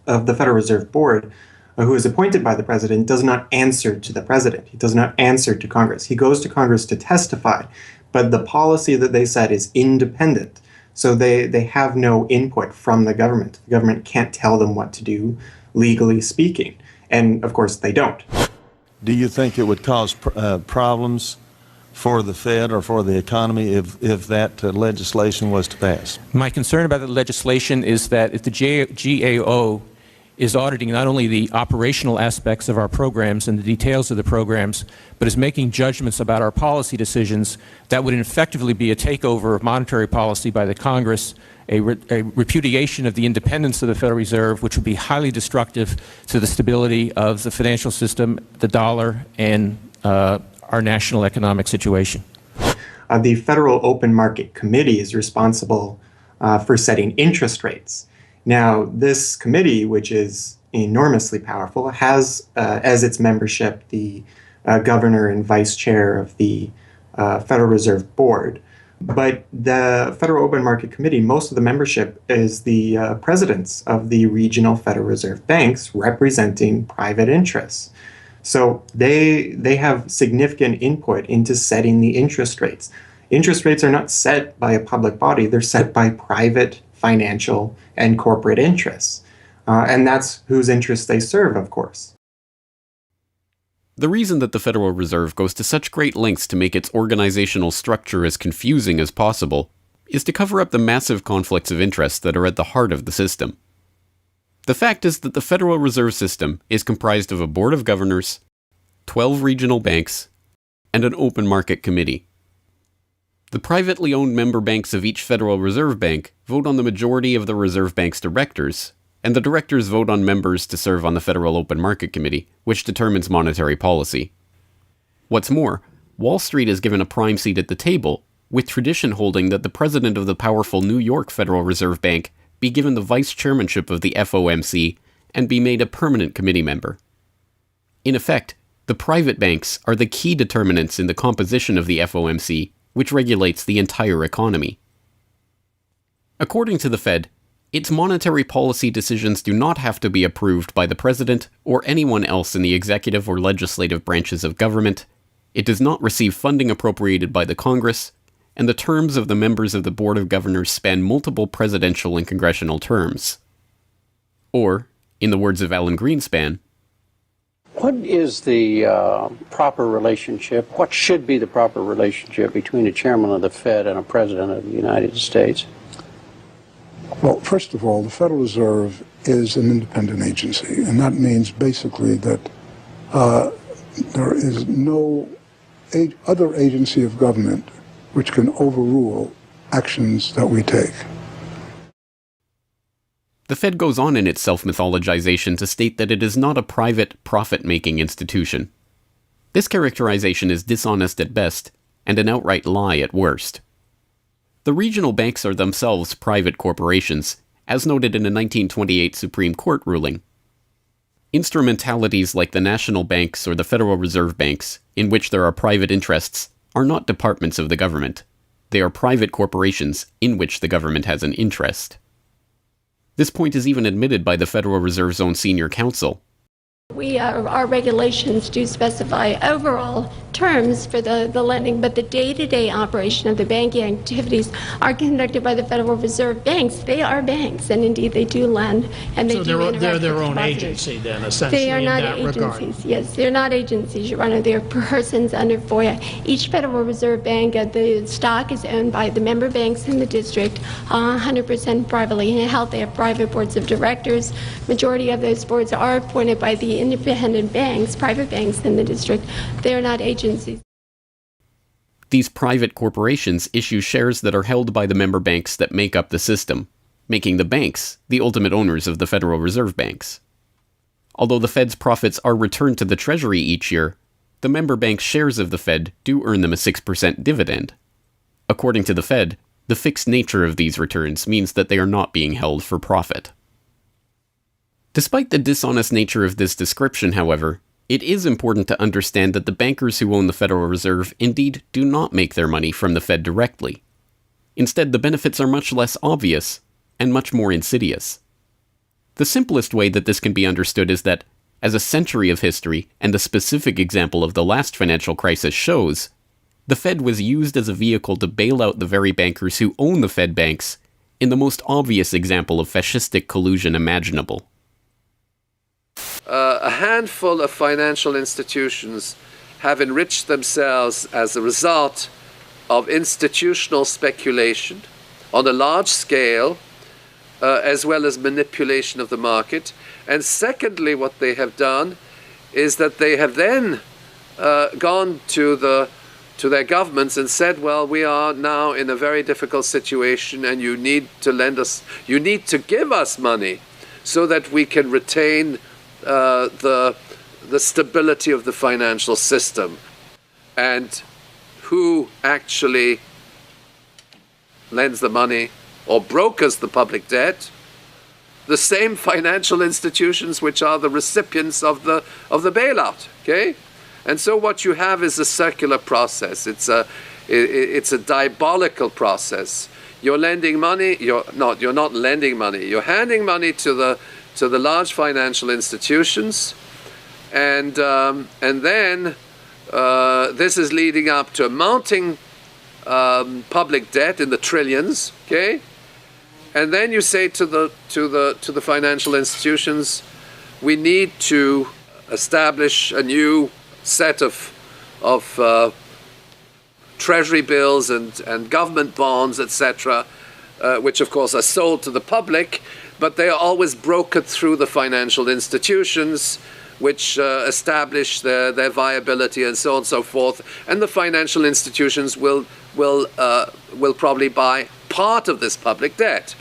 of the Federal Reserve Board, who is appointed by the president, does not answer to the president. He does not answer to Congress. He goes to Congress to testify, but the policy that they set is independent. So they have no input from the government. The government can't tell them what to do, legally speaking. And of course, they don't. Do you think it would cause problems for the Fed or for the economy if that legislation was to pass? My concern about the legislation is that if the GAO is auditing not only the operational aspects of our programs and the details of the programs, but is making judgments about our policy decisions that would effectively be a takeover of monetary policy by the Congress, a repudiation of the independence of the Federal Reserve, which would be highly destructive to the stability of the financial system, the dollar, and our national economic situation. The Federal Open Market Committee is responsible for setting interest rates. Now, this committee, which is enormously powerful, has as its membership the governor and vice chair of the Federal Reserve Board. But the Federal Open Market Committee, most of the membership is the presidents of the regional Federal Reserve banks representing private interests. So they have significant input into setting the interest rates. Interest rates are not set by a public body, they're set by private financial and corporate interests. And that's whose interests they serve, of course. The reason that the Federal Reserve goes to such great lengths to make its organizational structure as confusing as possible is to cover up the massive conflicts of interest that are at the heart of the system. The fact is that the Federal Reserve System is comprised of a board of governors, 12 regional banks, and an open market committee. The privately owned member banks of each Federal Reserve Bank vote on the majority of the Reserve Bank's directors, and the directors vote on members to serve on the Federal Open Market Committee, which determines monetary policy. What's more, Wall Street is given a prime seat at the table, with tradition holding that the president of the powerful New York Federal Reserve Bank be given the vice chairmanship of the FOMC and be made a permanent committee member. In effect, the private banks are the key determinants in the composition of the FOMC, which regulates the entire economy. According to the Fed, its monetary policy decisions do not have to be approved by the president or anyone else in the executive or legislative branches of government, it does not receive funding appropriated by the Congress, and the terms of the members of the Board of Governors span multiple presidential and congressional terms. Or, in the words of Alan Greenspan, what is the proper relationship, what should be the proper relationship between a chairman of the Fed and a president of the United States? Well, first of all, the Federal Reserve is an independent agency, and that means basically that there is no other agency of government which can overrule actions that we take. The Fed goes on in its self-mythologization to state that it is not a private, profit-making institution. This characterization is dishonest at best, and an outright lie at worst. The regional banks are themselves private corporations, as noted in a 1928 Supreme Court ruling. Instrumentalities like the national banks or the Federal Reserve Banks, in which there are private interests, are not departments of the government. They are private corporations in which the government has an interest. This point is even admitted by the Federal Reserve's own senior counsel. Our regulations do specify overall terms for the lending, but the day-to-day operation of the banking activities are conducted by the Federal Reserve banks. They are banks, and indeed they do lend, and they do interact with they're their own depositors. agency then, essentially, They are not in that agencies. regard. Yes, they're not agencies, Your Honor. They're persons under FOIA. Each Federal Reserve Bank, the stock is owned by the member banks in the district, 100% privately held. They have private boards of directors. Majority of those boards are appointed by the independent banks, private banks in the district. They are not agencies. These private corporations issue shares that are held by the member banks that make up the system, making the banks the ultimate owners of the Federal Reserve Banks. Although the Fed's profits are returned to the Treasury each year, the member banks' shares of the Fed do earn them a 6% dividend. According to the Fed, the fixed nature of these returns means that they are not being held for profit. Despite the dishonest nature of this description, however, it is important to understand that the bankers who own the Federal Reserve indeed do not make their money from the Fed directly. Instead, the benefits are much less obvious and much more insidious. The simplest way that this can be understood is that, as a century of history and the specific example of the last financial crisis shows, the Fed was used as a vehicle to bail out the very bankers who own the Fed banks in the most obvious example of fascistic collusion imaginable. A handful of financial institutions have enriched themselves as a result of institutional speculation on a large scale as well as manipulation of the market. And secondly, what they have done is that they have then gone to their governments and said, well, we are now in a very difficult situation and you need to give us money so that we can retain the stability of the financial system. And who actually lends the money or brokers the public debt? The same financial institutions which are the recipients of the bailout. Okay, and so what you have is a circular process. It's a diabolical process. You're lending money. You're not lending money. You're handing money to the large financial institutions, and then this is leading up to a mounting public debt in the trillions. Okay. And then you say to the financial institutions, we need to establish a new set of treasury bills and government bonds, etc., which of course are sold to the public, but they are always brokered through the financial institutions, which establish their viability and so on and so forth. And the financial institutions will probably buy part of this public debt.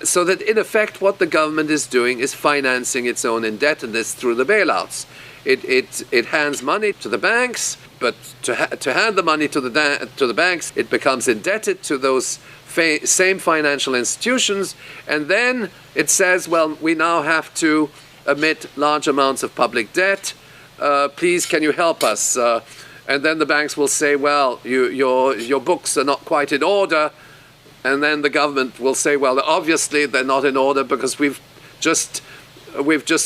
So that in effect what the government is doing is financing its own indebtedness through the bailouts. It hands money to the banks, but to hand the money to the banks, it becomes indebted to those same financial institutions, and then it says, well, we now have to emit large amounts of public debt. Please, can you help us? And then the banks will say, well, your books are not quite in order. And then the government will say, well, obviously they're not in order because we've just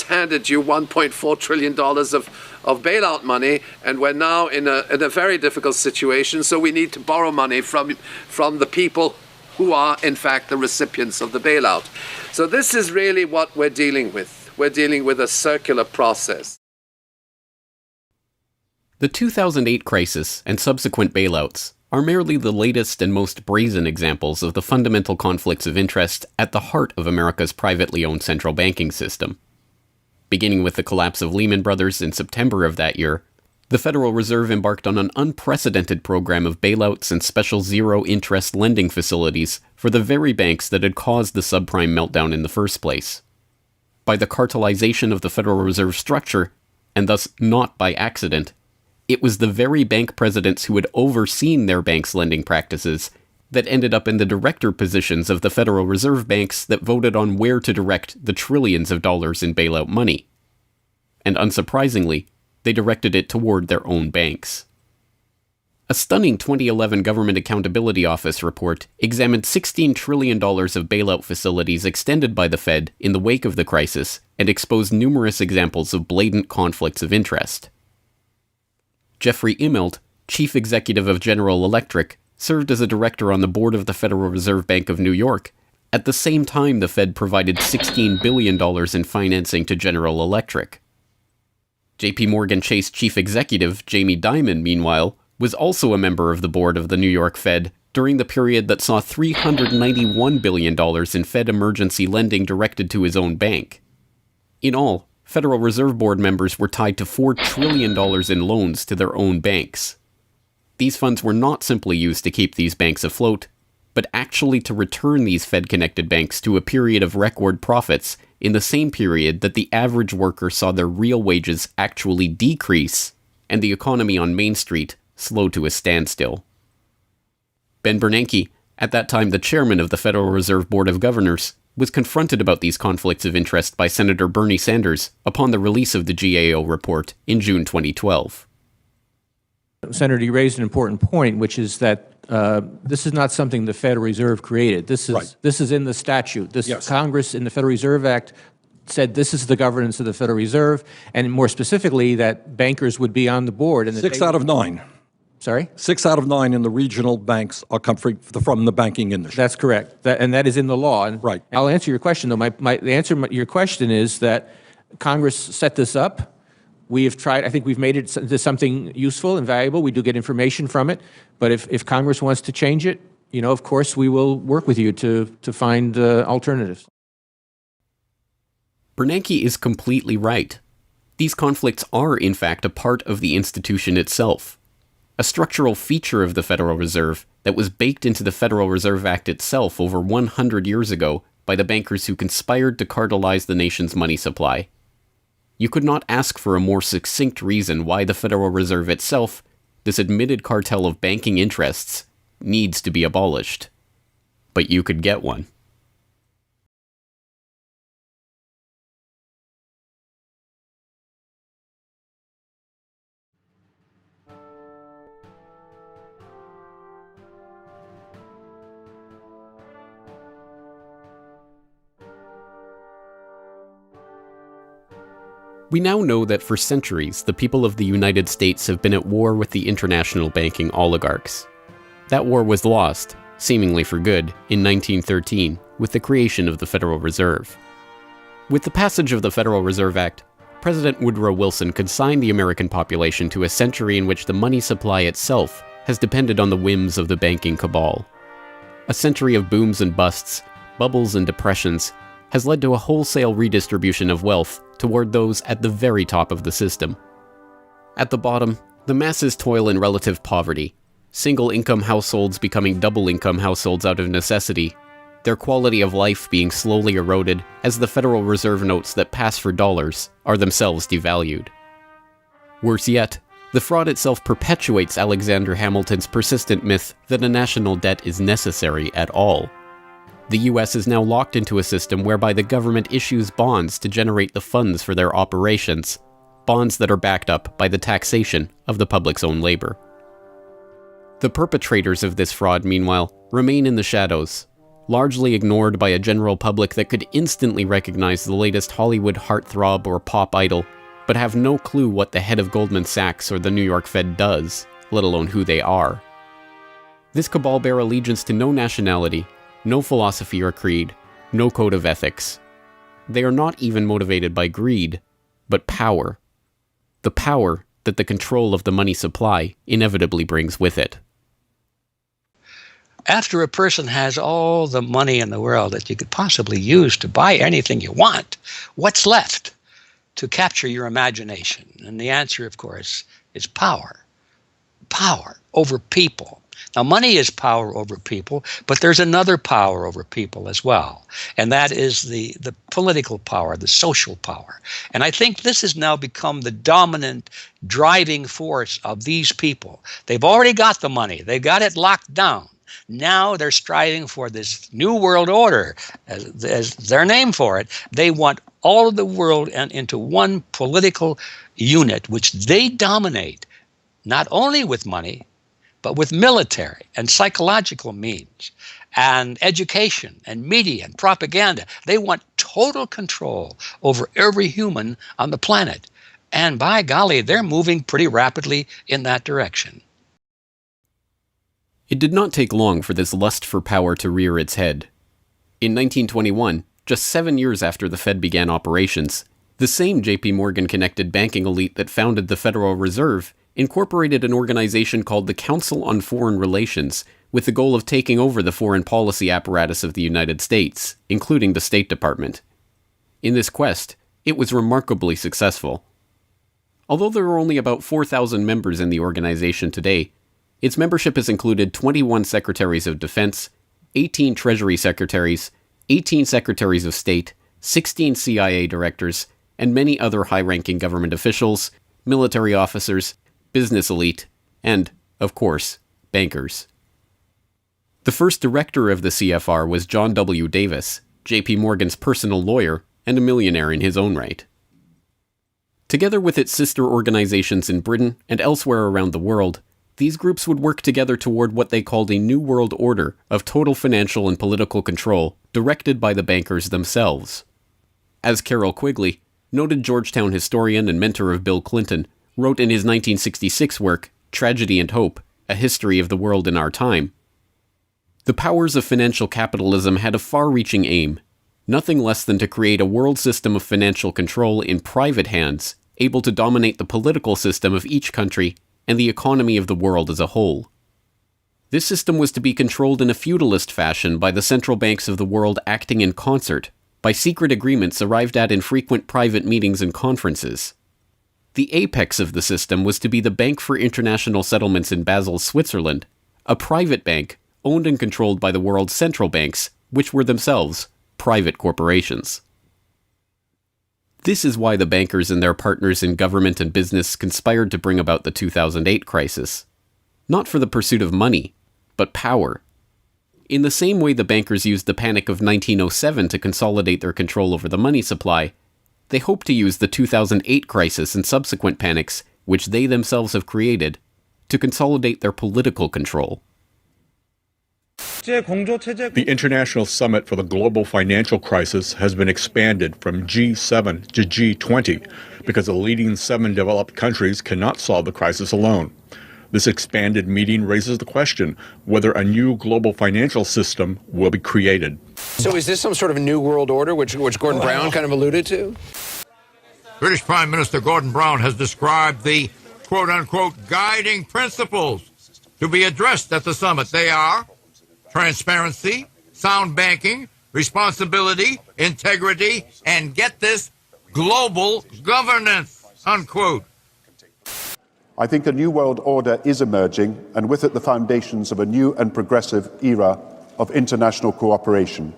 handed you $1.4 trillion of bailout money, and we're now in a very difficult situation, so we need to borrow money from the people who are, in fact, the recipients of the bailout. So this is really what we're dealing with. We're dealing with a circular process. The 2008 crisis and subsequent bailouts are merely the latest and most brazen examples of the fundamental conflicts of interest at the heart of America's privately owned central banking system. Beginning with the collapse of Lehman Brothers in September of that year, the Federal Reserve embarked on an unprecedented program of bailouts and special zero-interest lending facilities for the very banks that had caused the subprime meltdown in the first place. By the cartelization of the Federal Reserve structure, and thus not by accident, it was the very bank presidents who had overseen their banks' lending practices that ended up in the director positions of the Federal Reserve banks that voted on where to direct the trillions of dollars in bailout money. And unsurprisingly, they directed it toward their own banks. A stunning 2011 Government Accountability Office report examined $16 trillion of bailout facilities extended by the Fed in the wake of the crisis and exposed numerous examples of blatant conflicts of interest. Jeffrey Immelt, chief executive of General Electric, served as a director on the board of the Federal Reserve Bank of New York. At the same time, the Fed provided $16 billion in financing to General Electric. JP Morgan Chase chief executive Jamie Dimon, meanwhile, was also a member of the board of the New York Fed during the period that saw $391 billion in Fed emergency lending directed to his own bank. In all, Federal Reserve Board members were tied to $4 trillion in loans to their own banks. These funds were not simply used to keep these banks afloat, but actually to return these Fed-connected banks to a period of record profits in the same period that the average worker saw their real wages actually decrease and the economy on Main Street slow to a standstill. Ben Bernanke, at that time the chairman of the Federal Reserve Board of Governors, was confronted about these conflicts of interest by Senator Bernie Sanders upon the release of the GAO report in June 2012. Senator, you raised an important point, which is that this is not something the Federal Reserve created. This is in the statute. Congress in the Federal Reserve Act said this is the governance of the Federal Reserve, and more specifically that bankers would be on the board. And 6 out of 9. Sorry? 6 out of 9 in the regional banks are come from the banking industry. That's correct. And that is in the law. And right. I'll answer your question, though. The answer to your question is that Congress set this up. We have tried, I think we've made it into something useful and valuable. We do get information from it. But if Congress wants to change it, of course, we will work with you to find alternatives. Bernanke is completely right. These conflicts are, in fact, a part of the institution itself, a structural feature of the Federal Reserve that was baked into the Federal Reserve Act itself over 100 years ago by the bankers who conspired to cartelize the nation's money supply. You could not ask for a more succinct reason why the Federal Reserve itself, this admitted cartel of banking interests, needs to be abolished. But you could get one. We now know that for centuries, the people of the United States have been at war with the international banking oligarchs. That war was lost, seemingly for good, in 1913 with the creation of the Federal Reserve. With the passage of the Federal Reserve Act, President Woodrow Wilson consigned the American population to a century in which the money supply itself has depended on the whims of the banking cabal. A century of booms and busts, bubbles and depressions, has led to a wholesale redistribution of wealth toward those at the very top of the system. At the bottom, the masses toil in relative poverty, single-income households becoming double-income households out of necessity, their quality of life being slowly eroded as the Federal Reserve notes that pass for dollars are themselves devalued. Worse yet, the fraud itself perpetuates Alexander Hamilton's persistent myth that a national debt is necessary at all. The US is now locked into a system whereby the government issues bonds to generate the funds for their operations, bonds that are backed up by the taxation of the public's own labor. The perpetrators of this fraud, meanwhile, remain in the shadows, largely ignored by a general public that could instantly recognize the latest Hollywood heartthrob or pop idol, but have no clue what the head of Goldman Sachs or the New York Fed does, let alone who they are. This cabal bear allegiance to no nationality, no philosophy or creed, no code of ethics. They are not even motivated by greed, but power. The power that the control of the money supply inevitably brings with it. After a person has all the money in the world that you could possibly use to buy anything you want, what's left to capture your imagination? And the answer, of course, is power. Power over people. Now, money is power over people, but there's another power over people as well, and that is the political power, the social power. And I think this has now become the dominant driving force of these people. They've already got the money. They've got it locked down. Now they're striving for this new world order, as their name for it. They want all of the world into one political unit, which they dominate, not only with money, but with military and psychological means and education and media and propaganda. They want total control over every human on the planet. And by golly, they're moving pretty rapidly in that direction. It did not take long for this lust for power to rear its head. In 1921, just 7 years after the Fed began operations, the same J.P. Morgan-connected banking elite that founded the Federal Reserve incorporated an organization called the Council on Foreign Relations with the goal of taking over the foreign policy apparatus of the United States, including the State Department. In this quest, it was remarkably successful. Although there are only about 4,000 members in the organization today, its membership has included 21 Secretaries of Defense, 18 Treasury Secretaries, 18 Secretaries of State, 16 CIA directors, and many other high-ranking government officials, military officers, business elite, and, of course, bankers. The first director of the CFR was John W. Davis, J.P. Morgan's personal lawyer and a millionaire in his own right. Together with its sister organizations in Britain and elsewhere around the world, these groups would work together toward what they called a New World Order of total financial and political control directed by the bankers themselves. As Carroll Quigley, noted Georgetown historian and mentor of Bill Clinton, wrote in his 1966 work, Tragedy and Hope, A History of the World in Our Time, the powers of financial capitalism had a far-reaching aim, nothing less than to create a world system of financial control in private hands, able to dominate the political system of each country and the economy of the world as a whole. This system was to be controlled in a feudalist fashion by the central banks of the world acting in concert, by secret agreements arrived at in frequent private meetings and conferences. The apex of the system was to be the Bank for International Settlements in Basel, Switzerland, a private bank owned and controlled by the world's central banks, which were themselves private corporations. This is why the bankers and their partners in government and business conspired to bring about the 2008 crisis. Not for the pursuit of money, but power. In the same way the bankers used the panic of 1907 to consolidate their control over the money supply, they hope to use the 2008 crisis and subsequent panics, which they themselves have created, to consolidate their political control. The International Summit for the Global Financial Crisis has been expanded from G7 to G20 because the leading 7 developed countries cannot solve the crisis alone. This expanded meeting raises the question whether a new global financial system will be created. So is this some sort of new world order, which Gordon Brown kind of alluded to? British Prime Minister Gordon Brown has described the quote-unquote guiding principles to be addressed at the summit. They are transparency, sound banking, responsibility, integrity, and get this, global governance, unquote. I think a new world order is emerging, and with it the foundations of a new and progressive era of international cooperation.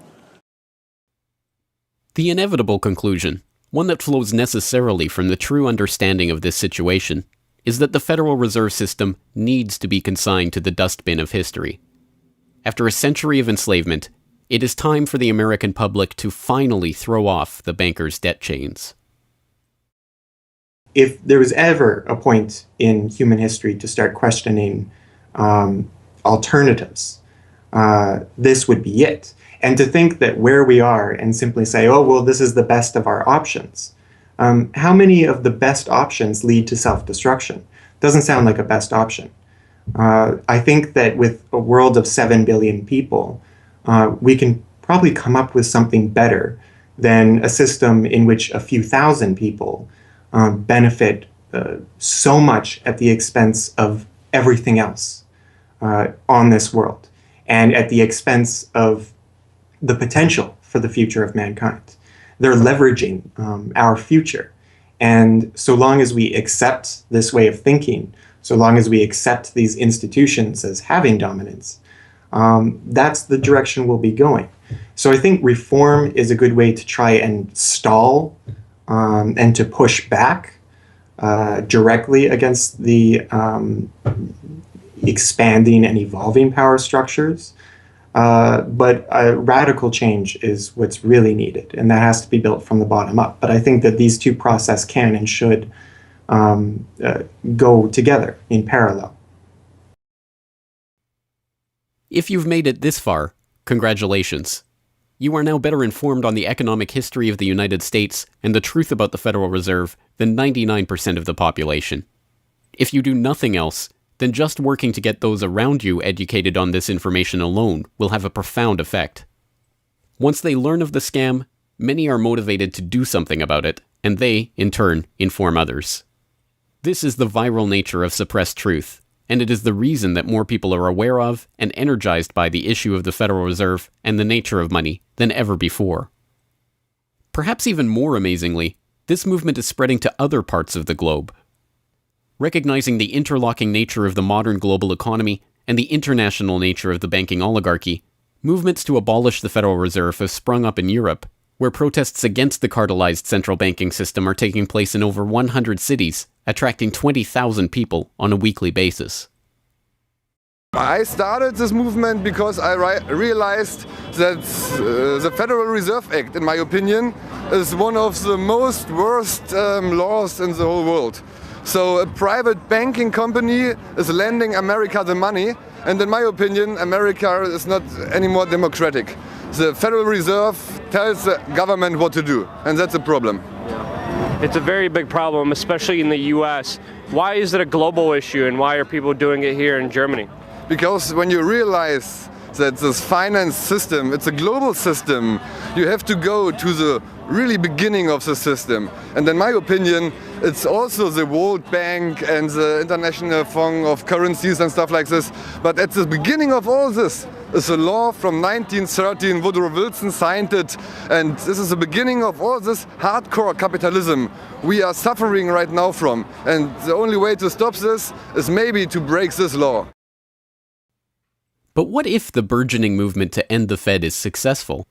The inevitable conclusion, one that flows necessarily from the true understanding of this situation, is that the Federal Reserve System needs to be consigned to the dustbin of history. After a century of enslavement, it is time for the American public to finally throw off the bankers' debt chains. If there was ever a point in human history to start questioning alternatives, this would be it. And to think that where we are and simply say, oh, well, this is the best of our options. How many of the best options lead to self-destruction? Doesn't sound like a best option. I think that with a world of 7 billion people, we can probably come up with something better than a system in which a few thousand people benefit so much at the expense of everything else on this world, and at the expense of the potential for the future of mankind. They're leveraging our future. And so long as we accept this way of thinking, so long as we accept these institutions as having dominance, that's the direction we'll be going. So I think reform is a good way to try and stall and to push back directly against the expanding and evolving power structures. But a radical change is what's really needed, and that has to be built from the bottom up. But I think that these two processes can and should go together in parallel. If you've made it this far, congratulations. You are now better informed on the economic history of the United States and the truth about the Federal Reserve than 99% of the population. If you do nothing else, then just working to get those around you educated on this information alone will have a profound effect. Once they learn of the scam, many are motivated to do something about it, and they, in turn, inform others. This is the viral nature of suppressed truth, and it is the reason that more people are aware of and energized by the issue of the Federal Reserve and the nature of money than ever before. Perhaps even more amazingly, this movement is spreading to other parts of the globe. Recognizing the interlocking nature of the modern global economy and the international nature of the banking oligarchy, movements to abolish the Federal Reserve have sprung up in Europe, where protests against the cartelized central banking system are taking place in over 100 cities, attracting 20,000 people on a weekly basis. I started this movement because I realized that the Federal Reserve Act, in my opinion, is one of the most worst laws in the whole world. So a private banking company is lending America the money, and in my opinion, America is not any more democratic. The Federal Reserve tells the government what to do, and that's a problem. It's a very big problem, especially in the US. Why is it a global issue, and why are people doing it here in Germany? Because when you realize that this finance system, it's a global system, you have to go to the really beginning of the system. And in my opinion, it's also the World Bank and the International Fund of Currencies and stuff like this. But at the beginning of all this is a law from 1913. Woodrow Wilson signed it. And this is the beginning of all this hardcore capitalism we are suffering right now from. And the only way to stop this is maybe to break this law. But what if the burgeoning movement to end the Fed is successful?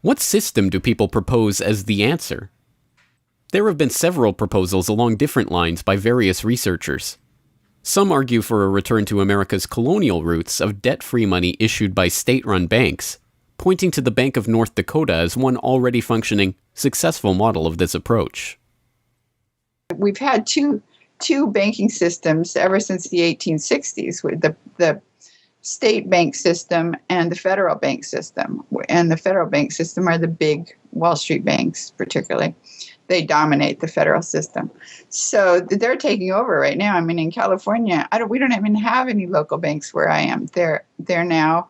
What system do people propose as the answer? There have been several proposals along different lines by various researchers. Some argue for a return to America's colonial roots of debt-free money issued by state-run banks, pointing to the Bank of North Dakota as one already functioning, successful model of this approach. We've had two banking systems ever since the 1860s, with the state bank system and the federal bank system. And the federal bank system are the big Wall Street banks, particularly. They dominate the federal system. So they're taking over right now. I mean, in California, we don't even have any local banks where I am. They're now,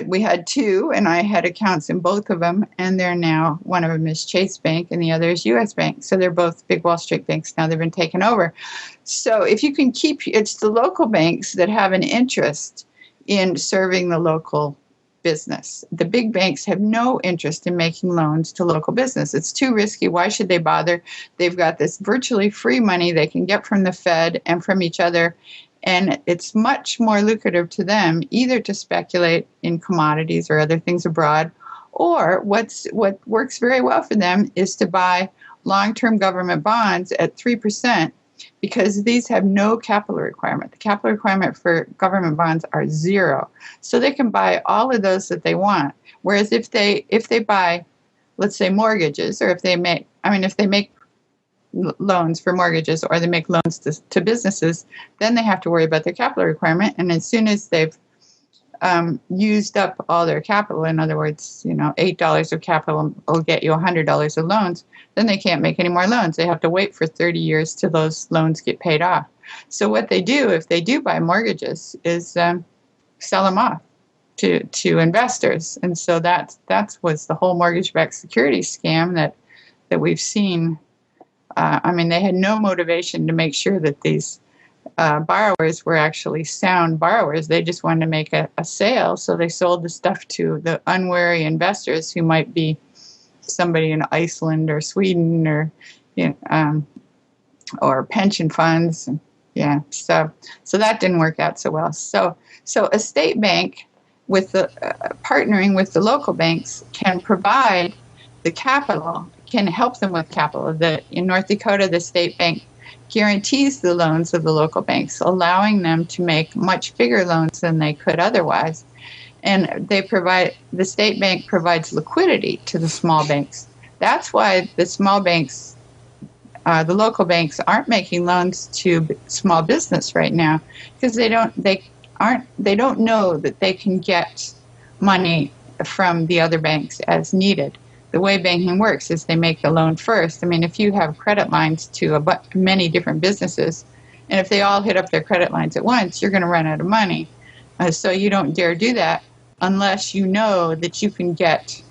we had two, and I had accounts in both of them, and they're now, one of them is Chase Bank, and the other is U.S. Bank. So they're both big Wall Street banks now. They've been taken over. So if you can keep, it's the local banks that have an interest in serving the local business. The big banks have no interest in making loans to local business. It's too risky. Why should they bother? They've got this virtually free money they can get from the Fed and from each other, and it's much more lucrative to them either to speculate in commodities or other things abroad, or what works very well for them is to buy long-term government bonds at 3%, because these have no capital requirement. The capital requirement for government bonds are zero. So they can buy all of those that they want. Whereas if they buy, let's say, mortgages, or if they make loans for mortgages, or they make loans to businesses, then they have to worry about their capital requirement. And as soon as they've used up all their capital, in other words, $8 of capital will get you $100 of loans, then they can't make any more loans. They have to wait for 30 years till those loans get paid off. So what they do, if they do buy mortgages, is sell them off to investors. And so that was the whole mortgage-backed securities scam that we've seen. They had no motivation to make sure that these borrowers were actually sound borrowers. They just wanted to make a sale, so they sold the stuff to the unwary investors who might be somebody in Iceland or Sweden or pension funds. Yeah, so that didn't work out so well. So a state bank with the partnering with the local banks can provide the capital, can help them with capital. In North Dakota, the state bank guarantees the loans of the local banks, allowing them to make much bigger loans than they could otherwise. And the state bank provides liquidity to the small banks. That's why the small banks, the local banks, aren't making loans to small business right now, because they don't know that they can get money from the other banks as needed. The way banking works is they make the loan first. If you have credit lines to many different businesses, and if they all hit up their credit lines at once, you're going to run out of money. So you don't dare do that unless you know that you can get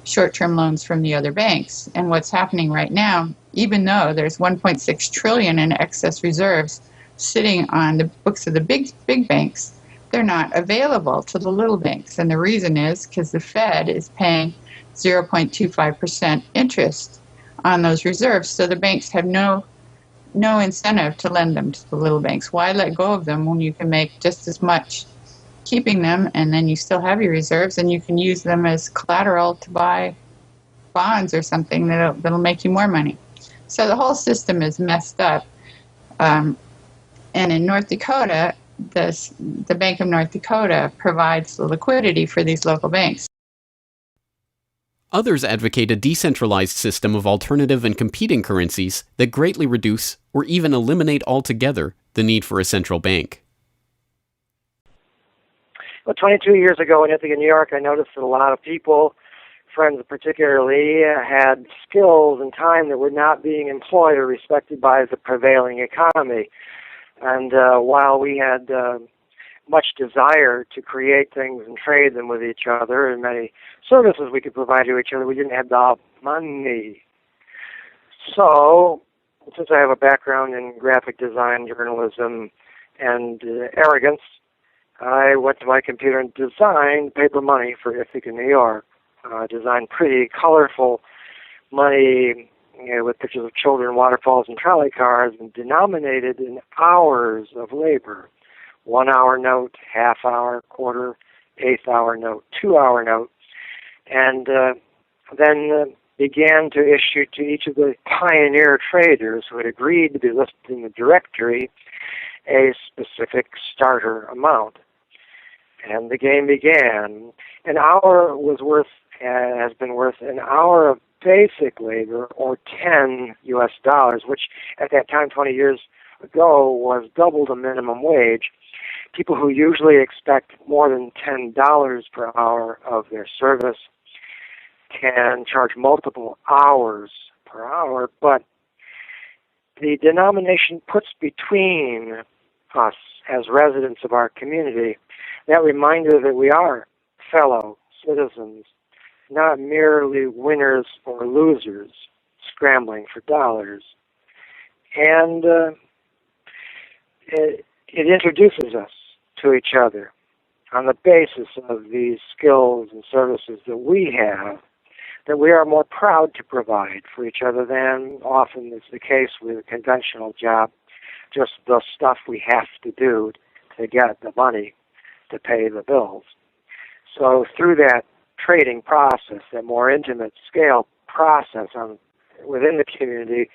short-term loans from the other banks. And what's happening right now, even though there's $1.6 trillion in excess reserves sitting on the books of the big banks, they're not available to the little banks. And the reason is because the Fed is paying 0.25% interest on those reserves. So the banks have no incentive to lend them to the little banks. Why let go of them when you can make just as much keeping them, and then you still have your reserves, and you can use them as collateral to buy bonds or something that'll make you more money. So the whole system is messed up. And in North Dakota, the Bank of North Dakota provides the liquidity for these local banks. Others advocate a decentralized system of alternative and competing currencies that greatly reduce or even eliminate altogether the need for a central bank. Well, 22 years ago in Ithaca, New York, I noticed that a lot of people, friends particularly, had skills and time that were not being employed or respected by the prevailing economy. And while we had much desire to create things and trade them with each other, and many services we could provide to each other. We didn't have the money. So, since I have a background in graphic design, journalism, and arrogance, I went to my computer and designed paper money for Ithaca, New York. Designed pretty colorful money, with pictures of children, waterfalls, and trolley cars, and denominated in hours of labor. 1 hour note, half hour, quarter, eighth hour note, 2 hour note, and then began to issue to each of the pioneer traders who had agreed to be listed in the directory a specific starter amount. And the game began. An hour has been worth an hour of basic labor, or 10 US dollars, which at that time, 20 years ago, was double the minimum wage. People who usually expect more than $10 per hour of their service can charge multiple hours per hour, but the denomination puts between us as residents of our community that reminder that we are fellow citizens, not merely winners or losers scrambling for dollars. And it introduces us to each other on the basis of these skills and services that we have, that we are more proud to provide for each other than often is the case with a conventional job, just the stuff we have to do to get the money to pay the bills. So through that trading process, that more intimate scale process within the community,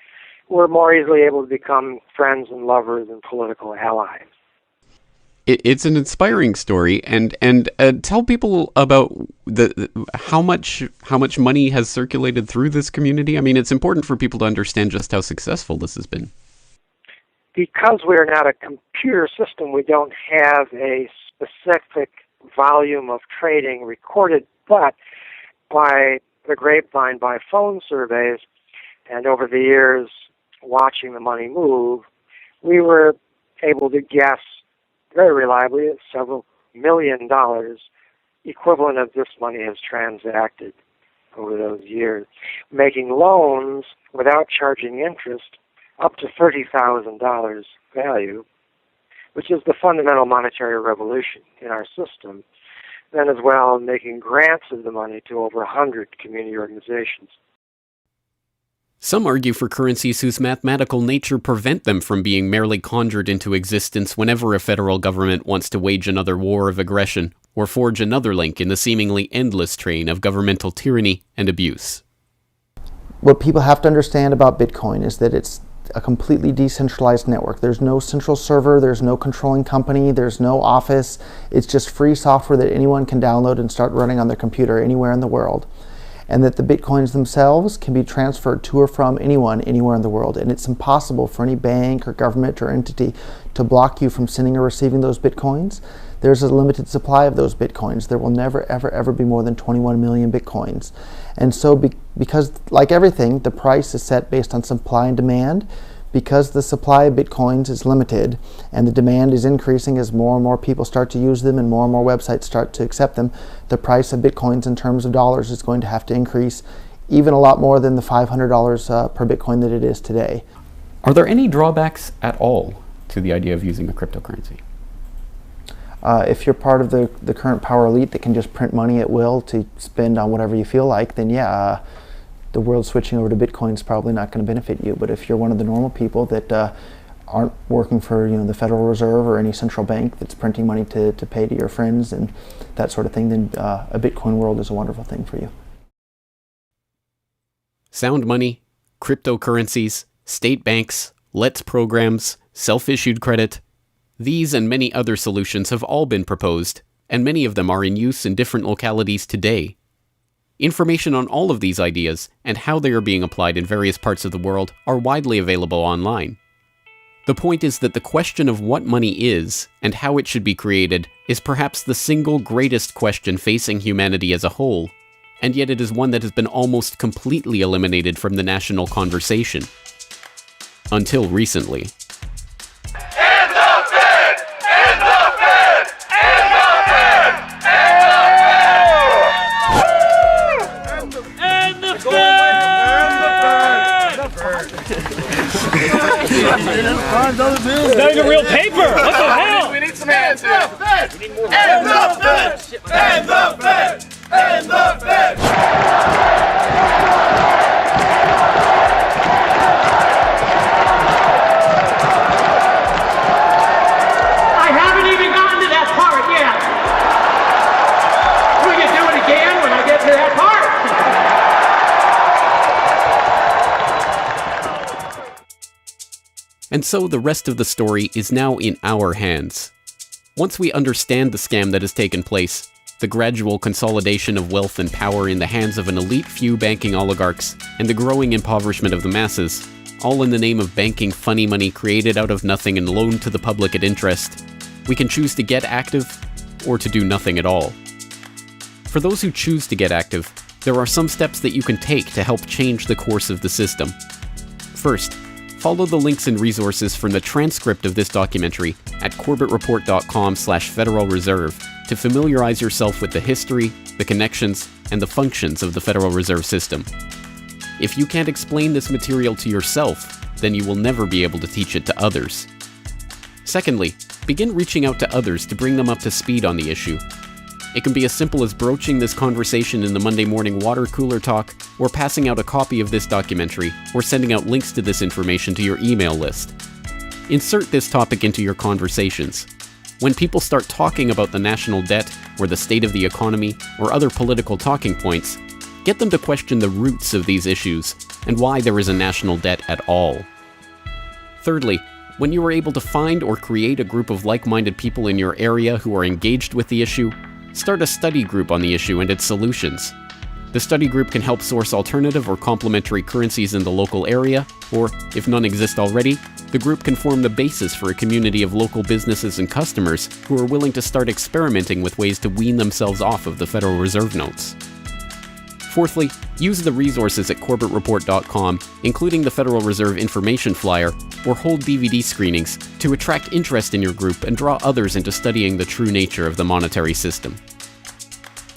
we're more easily able to become friends and lovers and political allies. It's an inspiring story, and tell people about how much money has circulated through this community. I mean, it's important for people to understand just how successful this has been. Because we're not a computer system, we don't have a specific volume of trading recorded, but by the grapevine, by phone surveys, and over the years watching the money move, we were able to guess very reliably that several $1 million equivalent of this money has transacted over those years, making loans without charging interest up to $30,000 value, which is the fundamental monetary revolution in our system. Then as well, making grants of the money to over 100 community organizations. Some argue for currencies whose mathematical nature prevent them from being merely conjured into existence whenever a federal government wants to wage another war of aggression or forge another link in the seemingly endless train of governmental tyranny and abuse. What people have to understand about Bitcoin is that it's a completely decentralized network. There's no central server, there's no controlling company, there's no office. It's just free software that anyone can download and start running on their computer anywhere in the world. And that the Bitcoins themselves can be transferred to or from anyone anywhere in the world. And it's impossible for any bank or government or entity to block you from sending or receiving those Bitcoins. There's a limited supply of those Bitcoins. There will never, ever, ever be more than 21 million Bitcoins. And so because, like everything, the price is set based on supply and demand, because the supply of Bitcoins is limited and the demand is increasing as more and more people start to use them and more websites start to accept them, the price of Bitcoins in terms of dollars is going to have to increase even a lot more than the $500 per Bitcoin that it is today. Are there any drawbacks at all to the idea of using a cryptocurrency? If you're part of the current power elite that can just print money at will to spend on whatever you feel like, then yeah, the world switching over to Bitcoin is probably not going to benefit you. But if you're one of the normal people that aren't working for the Federal Reserve or any central bank that's printing money to pay to your friends and that sort of thing, then a Bitcoin world is a wonderful thing for you. Sound money, cryptocurrencies, state banks, LETS programs, self-issued credit. These and many other solutions have all been proposed, and many of them are in use in different localities today. Information on all of these ideas and how they are being applied in various parts of the world are widely available online. The point is that the question of what money is and how it should be created is perhaps the single greatest question facing humanity as a whole, and yet it is one that has been almost completely eliminated from the national conversation. Until recently. End the Fed! End the Fed! And the Fed! And the Fed! And the Fed! I haven't even gotten to that part yet. We can do it again when I get to that part. And so the rest of the story is now in our hands. Once we understand the scam that has taken place, the gradual consolidation of wealth and power in the hands of an elite few banking oligarchs, and the growing impoverishment of the masses, all in the name of banking funny money created out of nothing and loaned to the public at interest, we can choose to get active or to do nothing at all. For those who choose to get active, there are some steps that you can take to help change the course of the system. First, follow the links and resources from the transcript of this documentary at corbettreport.com/Federal Reserve to familiarize yourself with the history, the connections, and the functions of the Federal Reserve System. If you can't explain this material to yourself, then you will never be able to teach it to others. Secondly, begin reaching out to others to bring them up to speed on the issue. It can be as simple as broaching this conversation in the Monday morning water cooler talk, or passing out a copy of this documentary, or sending out links to this information to your email list. Insert this topic into your conversations. When people start talking about the national debt, or the state of the economy, or other political talking points, get them to question the roots of these issues, and why there is a national debt at all. Thirdly, when you are able to find or create a group of like-minded people in your area who are engaged with the issue, start a study group on the issue and its solutions. The study group can help source alternative or complementary currencies in the local area, or, if none exist already, the group can form the basis for a community of local businesses and customers who are willing to start experimenting with ways to wean themselves off of the Federal Reserve notes. Fourthly, use the resources at corbettreport.com, including the Federal Reserve information flyer, or hold DVD screenings to attract interest in your group and draw others into studying the true nature of the monetary system.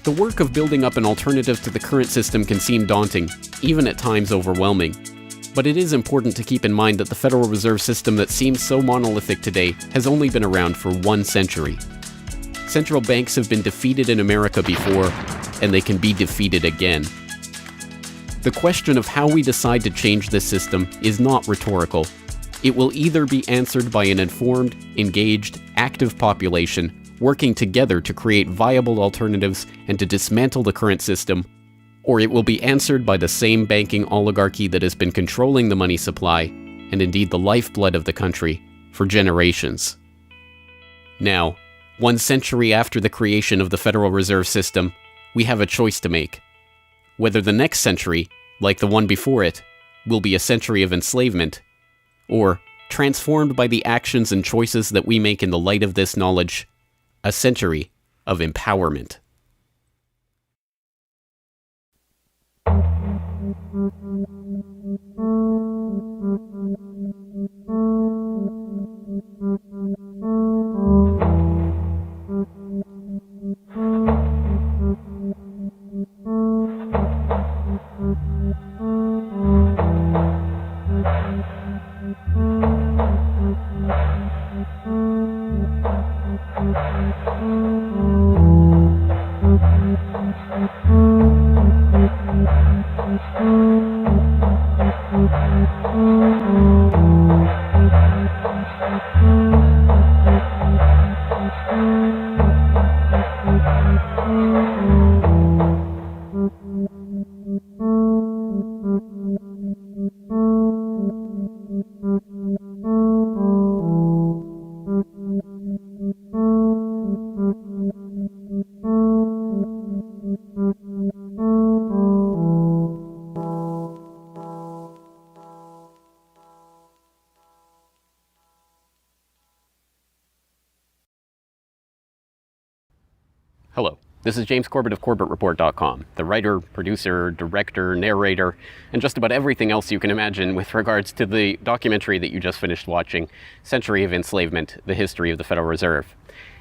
The work of building up an alternative to the current system can seem daunting, even at times overwhelming. But it is important to keep in mind that the Federal Reserve System that seems so monolithic today has only been around for 1 century. Central banks have been defeated in America before, and they can be defeated again. The question of how we decide to change this system is not rhetorical. It will either be answered by an informed, engaged, active population working together to create viable alternatives and to dismantle the current system, or it will be answered by the same banking oligarchy that has been controlling the money supply, and indeed the lifeblood of the country, for generations. Now, 1 century after the creation of the Federal Reserve System, we have a choice to make. Whether the next century, like the one before it, will be a century of enslavement, or, transformed by the actions and choices that we make in the light of this knowledge, a century of empowerment. Hello, this is James Corbett of CorbettReport.com, the writer, producer, director, narrator, and just about everything else you can imagine with regards to the documentary that you just finished watching, Century of Enslavement, The History of the Federal Reserve.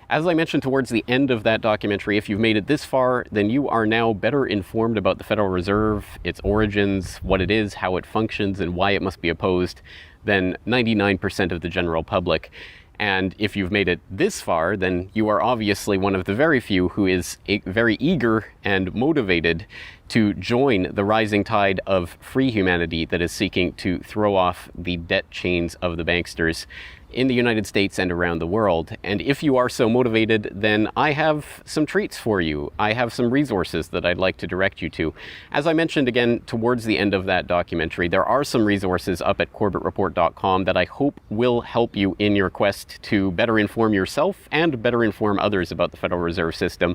As I mentioned towards the end of that documentary, if you've made it this far, then you are now better informed about the Federal Reserve, its origins, what it is, how it functions, and why it must be opposed than 99% of the general public. And if you've made it this far, then you are obviously one of the very few who is very eager and motivated to join the rising tide of free humanity that is seeking to throw off the debt chains of the banksters in the United States and around the world. And if you are so motivated, then I have some treats for you. I have some resources that I'd like to direct you to. As I mentioned again towards the end of that documentary, there are some resources up at corbettreport.com that I hope will help you in your quest to better inform yourself and better inform others about the Federal Reserve System.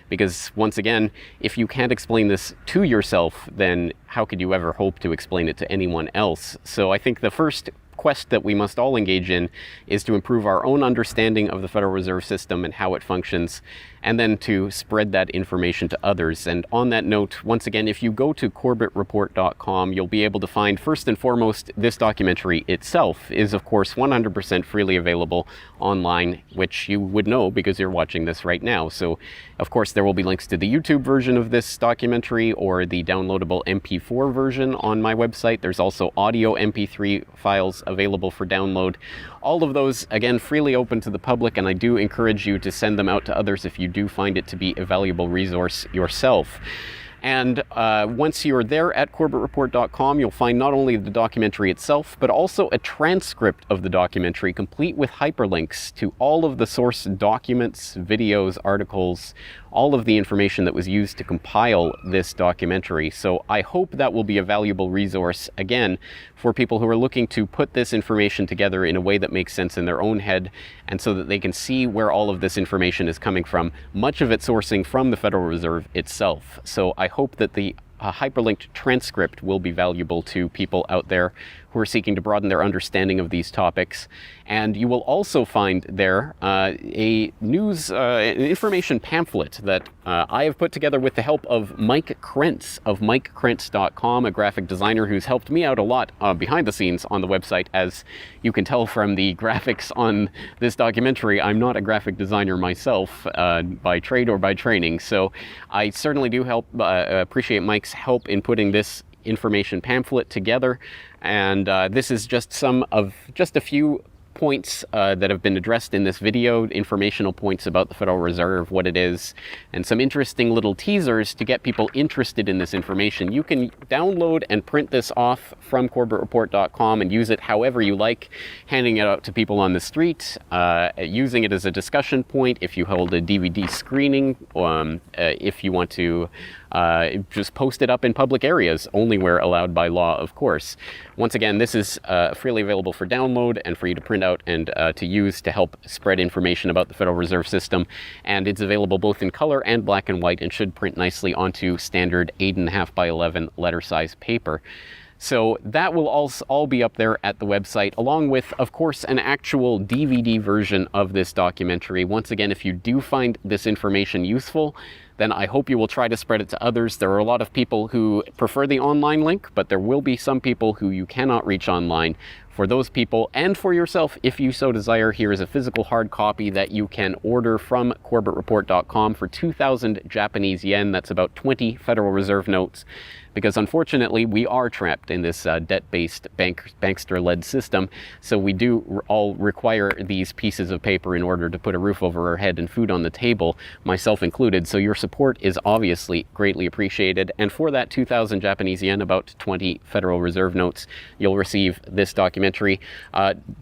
Because once again, if you can't explain this to yourself, then how could you ever hope to explain it to anyone else? So I think the first quest that we must all engage in is to improve our own understanding of the Federal Reserve System and how it functions, and then to spread that information to others. And on that note, once again, if you go to corbettreport.com, you'll be able to find, first and foremost, this documentary itself is, of course, 100% freely available online, which you would know because you're watching this right now. So, of course, there will be links to the YouTube version of this documentary or the downloadable MP4 version on my website. There's also audio MP3 files available for download. All of those, again, freely open to the public, and I do encourage you to send them out to others if you do find it to be a valuable resource yourself. And once you're there at corbettreport.com, you'll find not only the documentary itself, but also a transcript of the documentary, complete with hyperlinks to all of the source documents, videos, articles, all of the information that was used to compile this documentary. So I hope that will be a valuable resource, again, for people who are looking to put this information together in a way that makes sense in their own head, and so that they can see where all of this information is coming from, much of it sourcing from the Federal Reserve itself. So I hope that the hyperlinked transcript will be valuable to people out there who are seeking to broaden their understanding of these topics. And you will also find there a news information pamphlet that I have put together with the help of Mike Krentz of MikeKrentz.com, a graphic designer who's helped me out a lot behind the scenes on the website. As you can tell from the graphics on this documentary, I'm not a graphic designer myself by trade or by training, so I certainly do appreciate Mike's help in putting this information pamphlet together. And this is just a few points that have been addressed in this video, informational points about the Federal Reserve, what it is, and some interesting little teasers to get people interested in this information. You can download and print this off from corbettreport.com and use it however you like, handing it out to people on the street, using it as a discussion point if you hold a DVD screening, if you want to just post it up in public areas, only where allowed by law, of course. Once again, this is freely available for download and for you to print out and to use to help spread information about the Federal Reserve System. And it's available both in color and black and white and should print nicely onto standard 8.5 by 11 letter size paper. So that will all be up there at the website, along with, of course, an actual DVD version of this documentary. Once again, if you do find this information useful, then I hope you will try to spread it to others. There are a lot of people who prefer the online link, but there will be some people who you cannot reach online. For those people, and for yourself, if you so desire, here is a physical hard copy that you can order from corbettreport.com for 2,000 Japanese yen. That's about 20 Federal Reserve notes. Because unfortunately, we are trapped in this debt-based bankster-led system. So we do all require these pieces of paper in order to put a roof over our head and food on the table, myself included. So your support is obviously greatly appreciated. And for that 2,000 Japanese yen, about 20 Federal Reserve notes, you'll receive this documentary.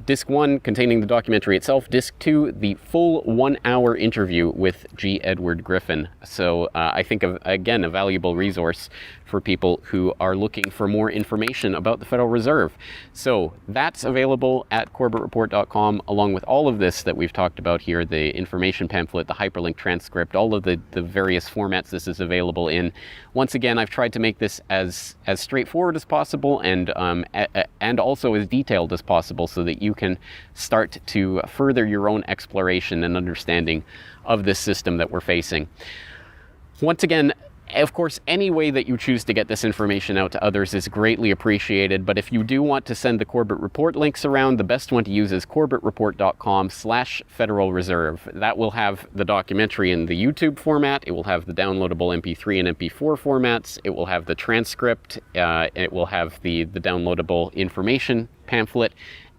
Disc 1 containing the documentary itself. Disc 2, the full 1-hour interview with G. Edward Griffin. So I think, again, a valuable resource for people who are looking for more information about the Federal Reserve. So that's available at corbettreport.com, along with all of this that we've talked about here, the information pamphlet, the hyperlink transcript, all of the various formats this is available in. Once again, I've tried to make this as straightforward as possible and also as detailed as possible so that you can start to further your own exploration and understanding of this system that we're facing. Once again, of course, any way that you choose to get this information out to others is greatly appreciated, but if you do want to send the Corbett Report links around, the best one to use is corbettreport.com/Federal Reserve. That will have the documentary in the YouTube format, it will have the downloadable MP3 and MP4 formats, it will have the transcript, it will have the downloadable information pamphlet,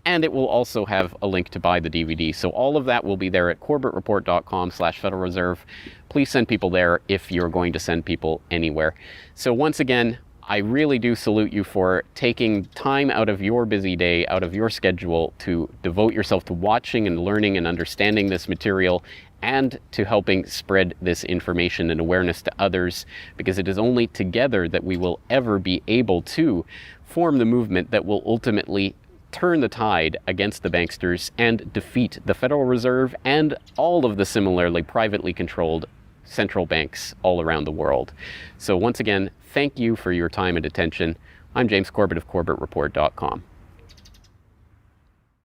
And it will also have a link to buy the DVD. So all of that will be there at corbettreport.com/Federal Reserve. Please send people there if you're going to send people anywhere. So once again, I really do salute you for taking time out of your busy day, out of your schedule, to devote yourself to watching and learning and understanding this material, and to helping spread this information and awareness to others, because it is only together that we will ever be able to form the movement that will ultimately turn the tide against the banksters and defeat the Federal Reserve and all of the similarly privately controlled central banks all around the world. So once again, thank you for your time and attention. I'm James Corbett of CorbettReport.com.